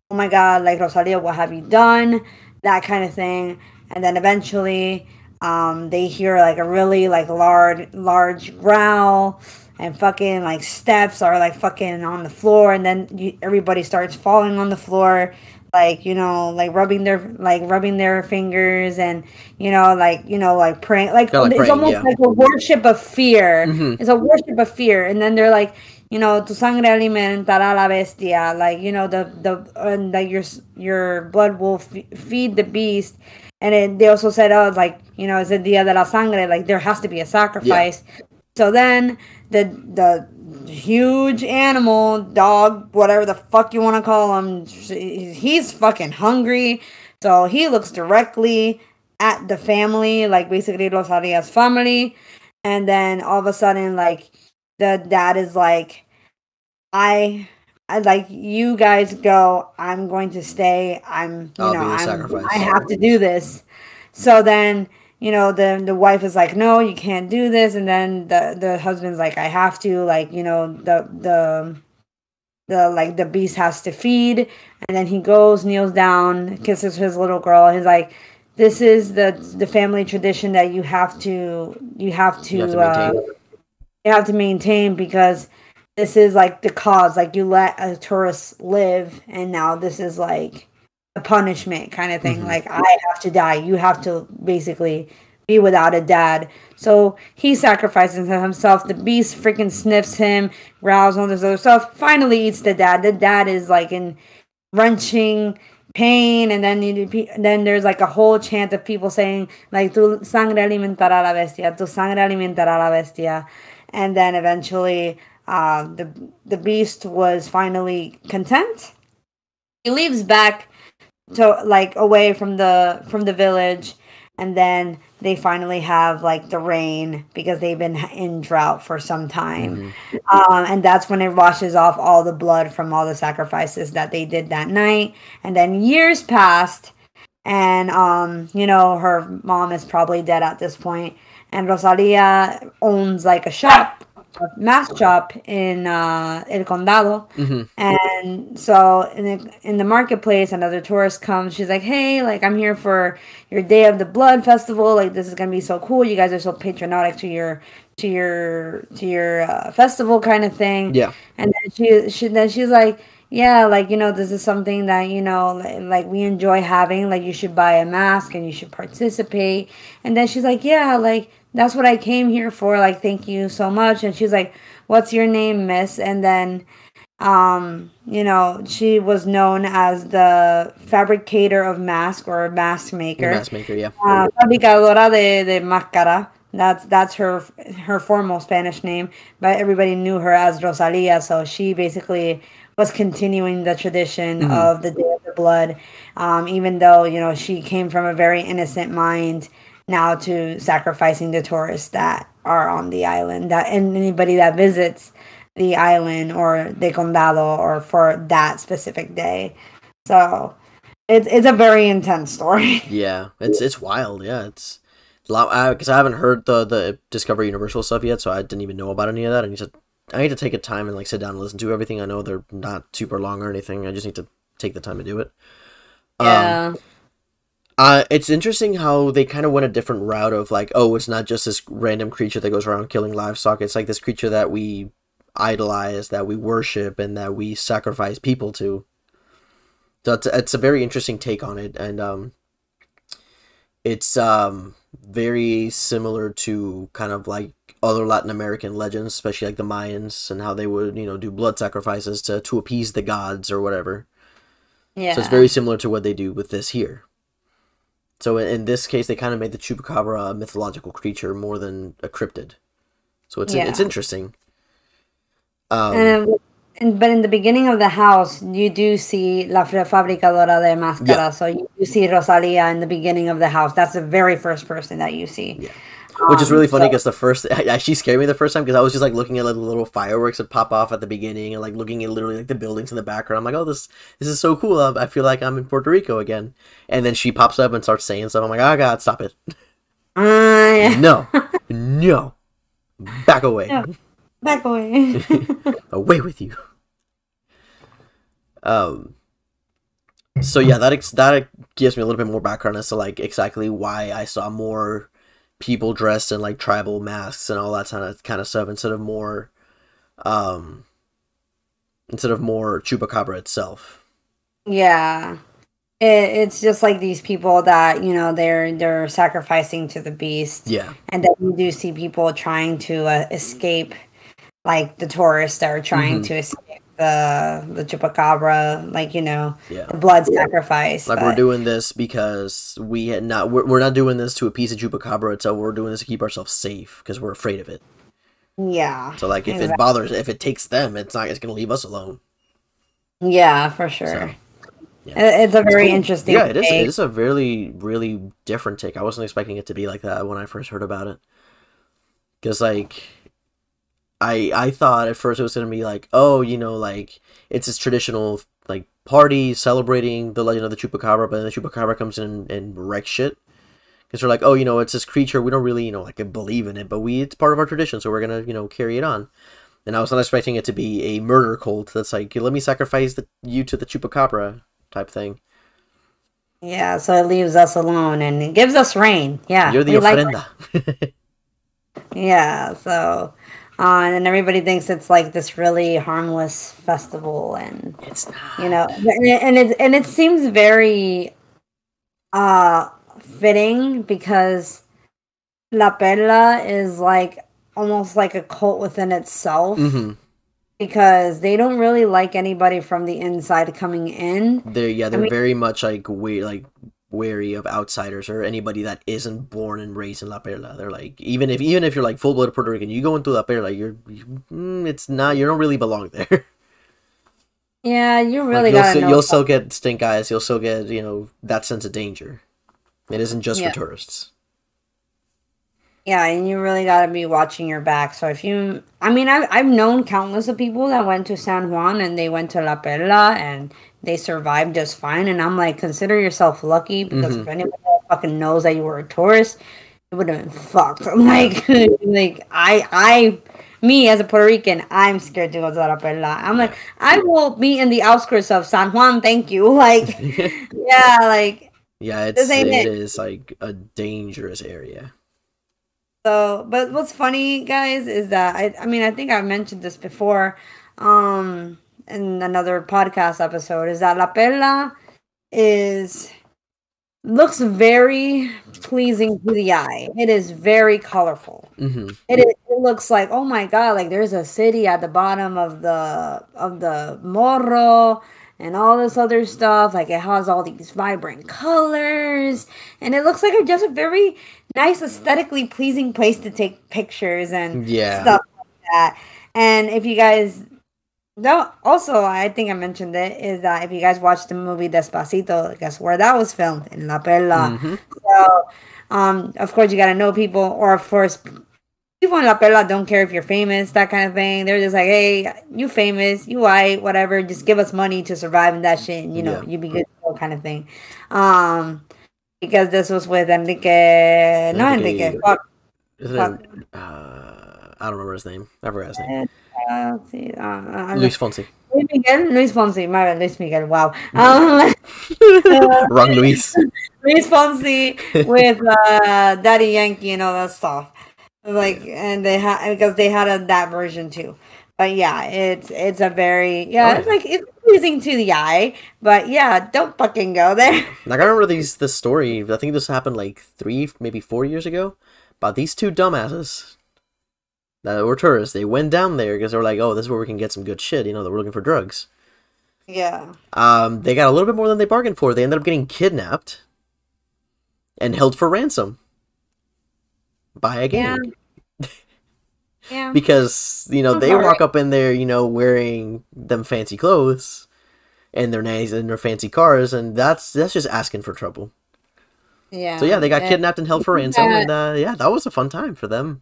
oh my god, like, Rosalia, what have you done? That kind of thing. And then eventually They hear like a really like large growl, and fucking like steps are like fucking on the floor, and then everybody starts falling on the floor, like like rubbing their fingers, and like praying, like Kind of like it's praying, almost yeah. like a worship of fear. Mm-hmm. It's a worship of fear, and then they're like, tu sangre alimentará la bestia, like like your blood will feed the beast. And they also said, oh, like, it's a dia de la sangre, like there has to be a Yeah. sacrifice. So then the huge animal, dog, whatever the fuck you want to call him, he's fucking hungry. So he looks directly at the family, like basically Rosalia's family. And then all of a sudden, like, the dad is like, I like, you guys go. I'm going to stay. I'll be the sacrifice. I have to do this. So then, the wife is like, no, you can't do this. And then the husband's like, I have to, like, the beast has to feed. And then he goes, kneels down, kisses his little girl. He's like, this is the family tradition that you have to maintain. you have to maintain, because this is like the cause, like you let a tourist live, and now this is like a punishment kind of thing. Mm-hmm. Like, I have to die. You have to basically be without a dad. So he sacrifices himself. The beast freaking sniffs him, growls, all this other stuff. Finally eats the dad. The dad is like in wrenching pain, and then there's like a whole chant of people saying like, tu sangre alimentará la bestia, tu sangre alimentará la bestia. And then eventually the beast was finally content. He leaves back to like away from the village, and then they finally have like the rain, because they've been in drought for some time. And that's when it washes off all the blood from all the sacrifices that they did that night. And then years passed, and her mom is probably dead at this point, and Rosalia owns like a shop, a mask shop in El Condado. And so in the marketplace, another tourist comes. She's like, hey, like, I'm here for your Day of the Blood festival. Like, this is gonna be so cool. You guys are so patriotic to your festival kind of thing. Yeah. And then she's like, yeah, like, this is something that, like we enjoy having. Like, you should buy a mask and you should participate. And then she's like, yeah, like, that's what I came here for. Like, thank you so much. And she's like, what's your name, miss? And then, she was known as the fabricator of mask, or mask maker. Mask maker, yeah. Fabricadora de máscara. That's her formal Spanish name, but everybody knew her as Rosalia. So she basically was continuing the tradition of the Day of the Blood, even though she came from a very innocent mind, now to sacrificing the tourists that are on the island, and anybody that visits the island or the condado, or for that specific day. So it's a very intense story. Yeah, it's wild. Yeah, it's a lot, because I haven't heard the Discover Universal stuff yet, so I didn't even know about any of that. I need to take a time and like sit down and listen to everything. I know they're not super long or anything. I just need to take the time to do it. Yeah. It's interesting how they kind of went a different route of like, oh, it's not just this random creature that goes around killing livestock. It's like this creature that we idolize, that we worship, and that we sacrifice people to. So it's a very interesting take on it, and it's very similar to kind of like other Latin American legends, especially like the Mayans, and how they would do blood sacrifices to appease the gods or whatever. Yeah. So it's very similar to what they do with this here. So in this case, they kind of made the Chupacabra a mythological creature more than a cryptid. So it's interesting. But in the beginning of the house, you do see La Fabricadora de Máscara. Yeah. So you see Rosalia in the beginning of the house. That's the very first person that you see. Yeah. Which is really funny, because she scared me the first time, because I was just like looking at like the little fireworks that pop off at the beginning, and like looking at literally like the buildings in the background. I'm like, oh, this is so cool. I feel like I'm in Puerto Rico again. And then she pops up and starts saying stuff. I'm like, oh god, stop it. Yeah. No, back away. No. Back away. Away with you. So yeah, that gives me a little bit more background as to like exactly why I saw more people dressed in like tribal masks and all that kind of stuff instead of more Chupacabra itself. Yeah. It's just like these people that, you know, they're sacrificing to the beast. Yeah. And then you do see people trying to escape, like the tourists that are trying to escape the Chupacabra, like, you know, the blood sacrifice. Like, we're doing this because we're not doing this to appease the Chupacabra itself. We're doing this to keep ourselves safe because we're afraid of it. Yeah. So, like, if it takes them, it's going to leave us alone. Yeah, for sure. So, yeah. It's a very interesting take. It is a really, really different take. I wasn't expecting it to be like that when I first heard about it. Because, like, I thought at first it was going to be like, oh, you know, like, it's this traditional, like, party celebrating the legend of the Chupacabra, but then the Chupacabra comes in and wrecks shit. Because they're like, oh, you know, it's this creature, we don't really, you know, like, believe in it, but it's part of our tradition, so we're going to, you know, carry it on. And I was not expecting it to be a murder cult that's like, let me sacrifice you to the Chupacabra type thing. Yeah, so it leaves us alone and it gives us rain. Yeah. You're the ofrenda. Yeah, so and then everybody thinks it's like this really harmless festival, and it's not. You know, and it seems very fitting because La Perla is like almost like a cult within itself. Because they don't really like anybody from the inside coming in. They're very much like wary of outsiders or anybody that isn't born and raised in La Perla. They're like, even if you're like full blooded Puerto Rican, you go into La Perla, you don't really belong there. Yeah, you really gotta know. You'll still get stink eyes. You'll still get, you know, that sense of danger. It isn't just for tourists. Yeah, and you really gotta be watching your back. So I've known countless of people that went to San Juan and they went to La Perla and they survived just fine. And I'm like, consider yourself lucky because if anyone fucking knows that you were a tourist, it would have been fucked. Like, me as a Puerto Rican, I'm scared to go to La Perla. I'm like, I will be in the outskirts of San Juan, thank you. Like, yeah, like, yeah, it is like a dangerous area. So, but what's funny, guys, is that I think I've mentioned this before, in another podcast episode, is that La Perla looks very pleasing to the eye. It is very colorful. It looks like, oh my god, like there's a city at the bottom of the Morro and all this other stuff. Like, it has all these vibrant colors, and it looks like just a very nice, aesthetically pleasing place to take pictures and stuff like that. And if you guys don't, also, I think I mentioned it, is that if you guys watched the movie Despacito, guess where that was filmed? In La Perla. So, of course, you gotta know people, or of course, people in La Perla don't care if you're famous, that kind of thing. They're just like, hey, you famous, you white, whatever, just give us money to survive in that shit, and, you know, you be good, kind of thing. Because this was with Enrique, fuck. I don't remember his name. I forgot his name. Luis Fonsi. Luis Fonsi, my bad, Luis Miguel, wow. Wrong Luis. Luis Fonsi with Daddy Yankee and all that stuff. Like, and because they had that version too. But yeah, it's a very it's pleasing to the eye. But yeah, don't fucking go there. Like, I remember the story. I think this happened like 3, maybe 4 years ago. About these two dumbasses that were tourists. They went down there because they were like, oh, this is where we can get some good shit. You know, that we're looking for drugs. Yeah. They got a little bit more than they bargained for. They ended up getting kidnapped and held for ransom by a gang. Yeah. Because, you know, they walk up in there, you know, wearing them fancy clothes and their nice and their fancy cars, and that's just asking for trouble. Yeah. So yeah, they got kidnapped and held for ransom, and that was a fun time for them.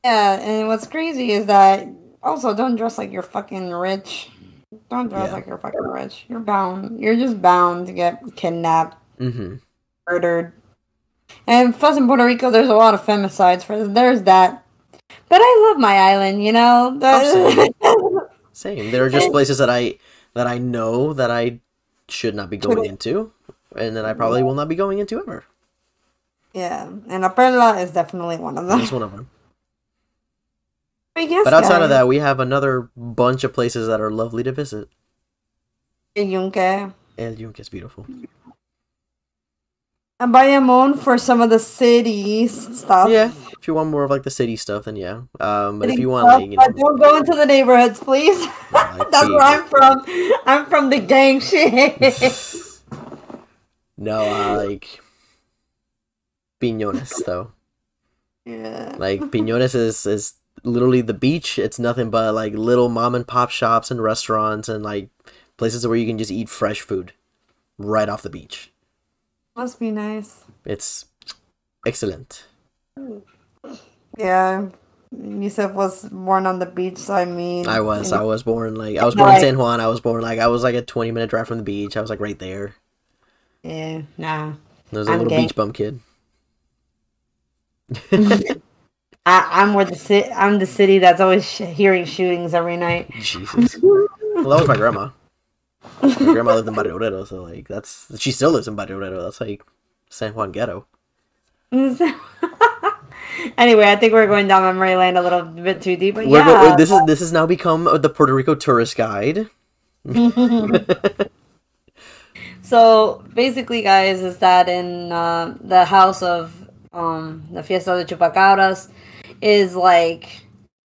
Yeah, and what's crazy is that also don't dress like you're fucking rich. Don't dress like you're fucking rich. You're bound. You're just bound to get kidnapped, murdered. And plus in Puerto Rico, there's a lot of femicides. There's that. But I love my island, you know. Same. There are just places that I know that I should not be going into, and that I probably will not be going into ever. Yeah, and La Perla is definitely one of them. That's one of them. Yes, But outside of guys. that, we have another bunch of places that are lovely to visit. El Yunque. El Yunque is beautiful. And Bayamon for some of the cities stuff. Yeah, if you want more of like the city stuff, then yeah. But if you want Stuff, like, but don't go into the neighborhoods, please. like, That's where I'm from. I'm from the gang shit. no, like Piñones though. Yeah. Like Piñones is literally the beach. It's nothing but like little mom and pop shops and restaurants and like places where you can just eat fresh food right off the beach. Must be nice. It's excellent. Yeah. Yussef was born on the beach, so I mean. I was born in San Juan. I was like a 20-minute drive from the beach. I was like right there. Yeah, nah. I was a little beach bum kid. I'm the city that's always hearing shootings every night. Jesus. Well, that was my grandma. My grandma lived in Barrio Obrero, so like she still lives in Barrio Obrero. That's like San Juan ghetto. Anyway, I think we're going down memory lane a little bit too deep, but This has now become the Puerto Rico tourist guide. So basically, guys, is that in the house of the Fiesta de Chupacabras is like,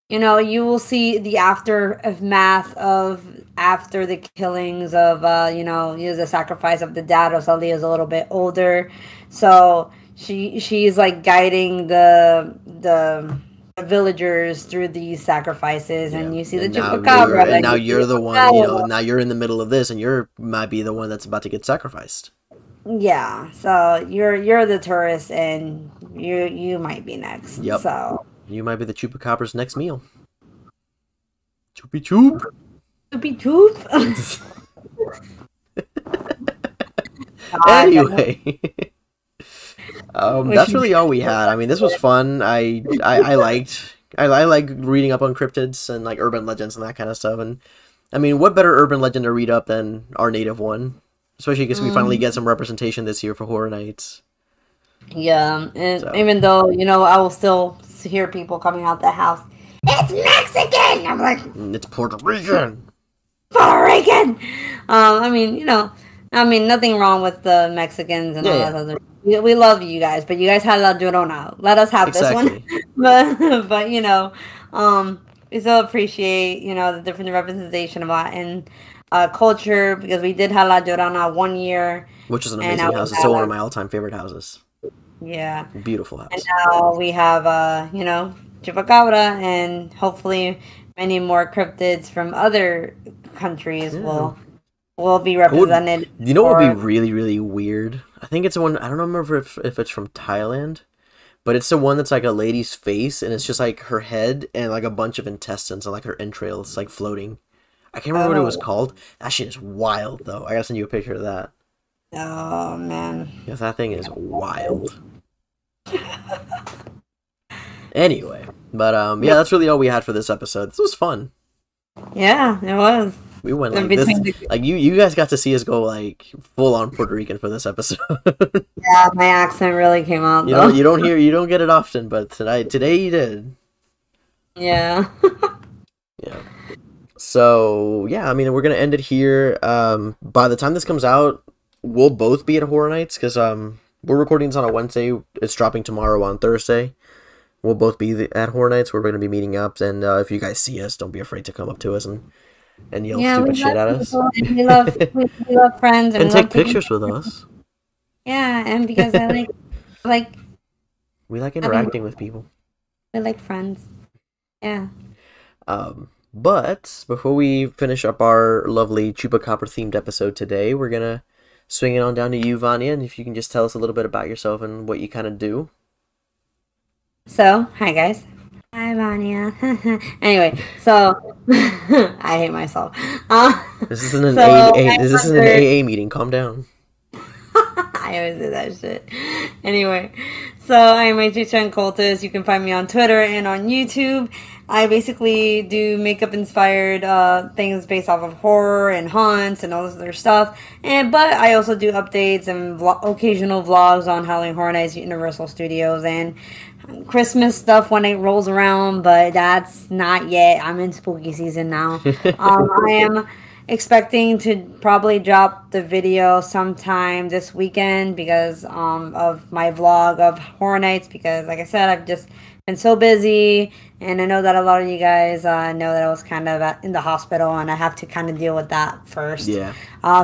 you will see the aftermath of after the killings of the sacrifice of the dad. Rosalia is a little bit older, so she's like guiding the villagers through these sacrifices, and you see the Chupacabra. And now you're the one, now you're in the middle of this, and you might be the one that's about to get sacrificed. Yeah, so you're the tourist, and you might be next. Yep. So you might be the Chupacabra's next meal. Choopy choop. Choopy choop. Anyway. That's really all we had. I mean, this was fun. I like reading up on cryptids and like urban legends and that kind of stuff. And I mean, what better urban legend to read up than our native one? Especially because we finally get some representation this year for Horror Nights. Yeah, and even though I will still hear people coming out the house. It's Mexican. I'm like, it's Puerto Rican. Puerto Rican. I mean, nothing wrong with the Mexicans and all that other. We love you guys, but you guys had La Llorona. Let us have this one. but we still appreciate the different representation of Latin culture, because we did have La Llorona one year, which is an amazing house. It's still one of my all-time favorite houses. Yeah, beautiful house. And now we have Chupacabra, and hopefully many more cryptids from other countries will be represented. You know what would be really, really weird? I think it's the one, I don't remember if it's from Thailand, but it's the one that's like a lady's face, and it's just like her head and like a bunch of intestines and like her entrails like floating. I can't remember what it was called. That shit is wild, though. I gotta send you a picture of that. Oh, man. Because that thing is wild. Anyway, but yeah, that's really all we had for this episode. This was fun. Yeah, it was. We went like this. Like you guys got to see us go like full on Puerto Rican for this episode. Yeah, my accent really came out. You don't get it often, but today you did. Yeah. Yeah. So yeah, I mean, we're gonna end it here. By the time this comes out, we'll both be at Horror Nights, because we're recording this on a Wednesday. It's dropping tomorrow on Thursday. We'll both be at Horror Nights. We're gonna be meeting up, and if you guys see us, don't be afraid to come up to us and yell stupid shit at us. We love friends and take pictures with us. Yeah, and because I like we like interacting with people. We like friends. Yeah. But before we finish up our lovely Chupacabra themed episode today, we're gonna swing it on down to you, Vania, and if you can just tell us a little bit about yourself and what you kind of do. So, hi guys. Hi, Vania. Anyway, so I hate myself. This isn't an AA meeting. Calm down. I always do that shit. Anyway, so I'm a teacher and cultist. You can find me on Twitter and on YouTube I basically do makeup inspired things based off of horror and haunts and all this other stuff. But I also do updates and occasional vlogs on Halloween Horror Nights Universal Studios and Christmas stuff when it rolls around. But that's not yet. I'm in spooky season now. I am expecting to probably drop the video sometime this weekend because of my vlog of Horror Nights, because like I said, I've just been so busy, and I know that a lot of you guys know that I was kind of in the hospital, and I have to kind of deal with that first. Yeah.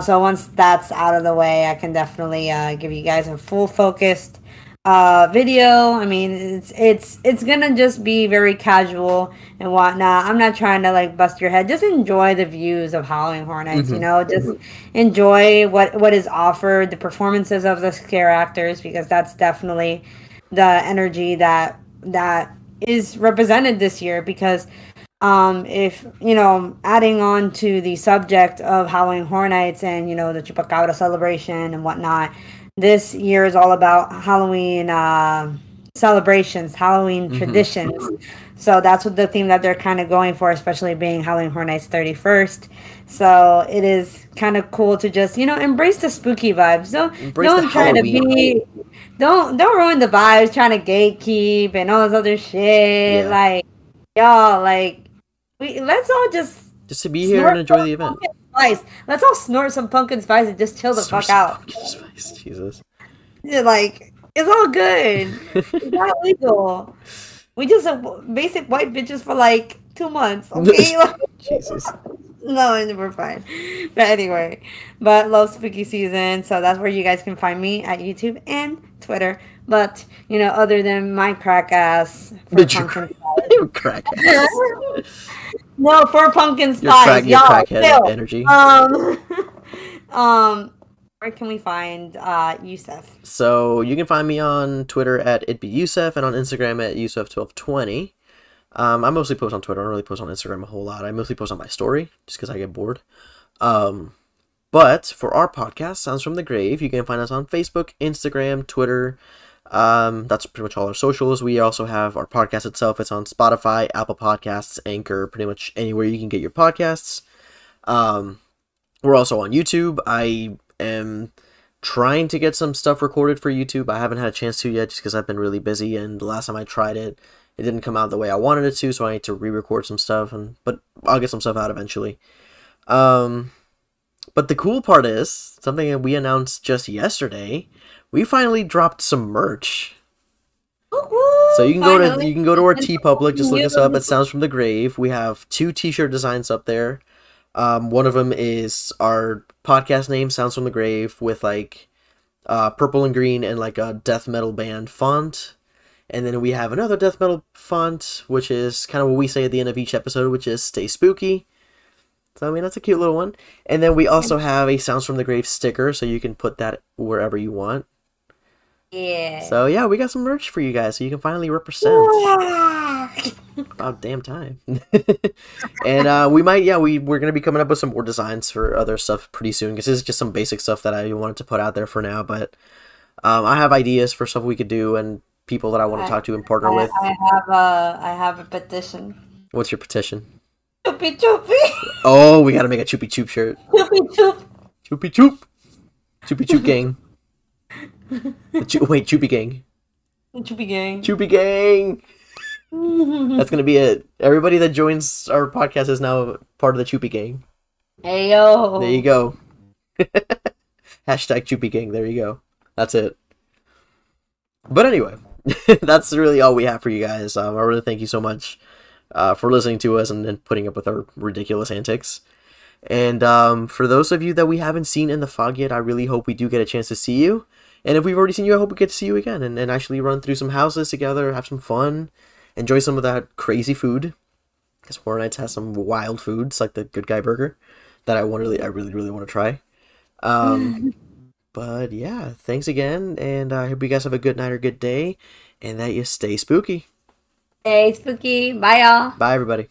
So once that's out of the way, I can definitely give you guys a full focused video. I mean, it's gonna just be very casual and whatnot. I'm not trying to like bust your head. Just enjoy the views of Halloween Horror Nights. You know, just enjoy what is offered, the performances of the scare actors, because that's definitely the energy that is represented this year. Because if you know, adding on to the subject of Halloween Horror Nights and you know the Chupacabra celebration and whatnot, this year is all about Halloween celebrations, Halloween traditions. So that's what the theme that they're kind of going for, especially being Halloween Horror Nights 31st. So it is kind of cool to just, you know, embrace the spooky vibes. Don't try to be, don't ruin the vibes trying to gatekeep and all this other shit. Yeah. Like, y'all, like, let's all just to be here and enjoy the event. Spice. Let's all snort some pumpkin spice and just chill the fuck out. Pumpkin spice, Jesus. Yeah, like, it's all good. It's not illegal. We just basic white bitches for like 2 months, okay? Jesus. No, we're fine. But anyway, love spooky season, so that's where you guys can find me at YouTube and Twitter. But you know, other than my crack ass for pumpkin you crack ass. No, for pumpkin spice, your crackhead energy. Where can we find Yussef? So you can find me on Twitter at itbeyusef and on Instagram at Yussef1220. I mostly post on Twitter. I don't really post on Instagram a whole lot. I mostly post on my story just because I get bored. But for our podcast, Sounds from the Grave, you can find us on Facebook, Instagram, Twitter. That's pretty much all our socials. We also have our podcast itself. It's on Spotify, Apple Podcasts, Anchor, pretty much anywhere you can get your podcasts. We're also on YouTube. I am trying to get some stuff recorded for YouTube. I haven't had a chance to yet just because I've been really busy, and the last time I tried it, it didn't come out the way I wanted it to, so I need to re-record some stuff, but I'll get some stuff out eventually. But the cool part is, something that we announced just yesterday, we finally dropped some merch. So you can go to our TeePublic, just look us up at Sounds from the Grave. We have 2 t-shirt designs up there. One of them is our podcast name, Sounds from the Grave, with like purple and green and like a death metal band font. And then we have another death metal font, which is kind of what we say at the end of each episode, which is Stay Spooky. So, I mean, that's a cute little one. And then we also have a Sounds from the Grave sticker, so you can put that wherever you want. Yeah. So, yeah, we got some merch for you guys, so you can finally represent. About damn time. And we might, we're going to be coming up with some more designs for other stuff pretty soon, because this is just some basic stuff that I wanted to put out there for now, but I have ideas for stuff we could do and people that I want to talk to and partner with. I have a petition. What's your petition? Choopy choopy. Oh, we got to make a Choopy Choop shirt. Choopy choop. Choopy Choop. Choopy Choop gang. Wait, Choopy gang. Choopy gang. Choopy gang. That's gonna be it. Everybody that joins our podcast is now part of the Choopy gang. Hey yo. There you go. Hashtag Choopy gang. There you go. That's it. But anyway, that's really all we have for you guys. I really thank you so much for listening to us and putting up with our ridiculous antics. And for those of you that we haven't seen in the fog yet, I really hope we do get a chance to see you. And if we've already seen you, I hope we get to see you again and actually run through some houses together, have some fun, enjoy some of that crazy food. Because Horror Nights has some wild foods, like the Good Guy Burger, that I really want to try. But yeah, thanks again, and I hope you guys have a good night or good day, and that you stay spooky. Stay spooky. Bye, y'all. Bye, everybody.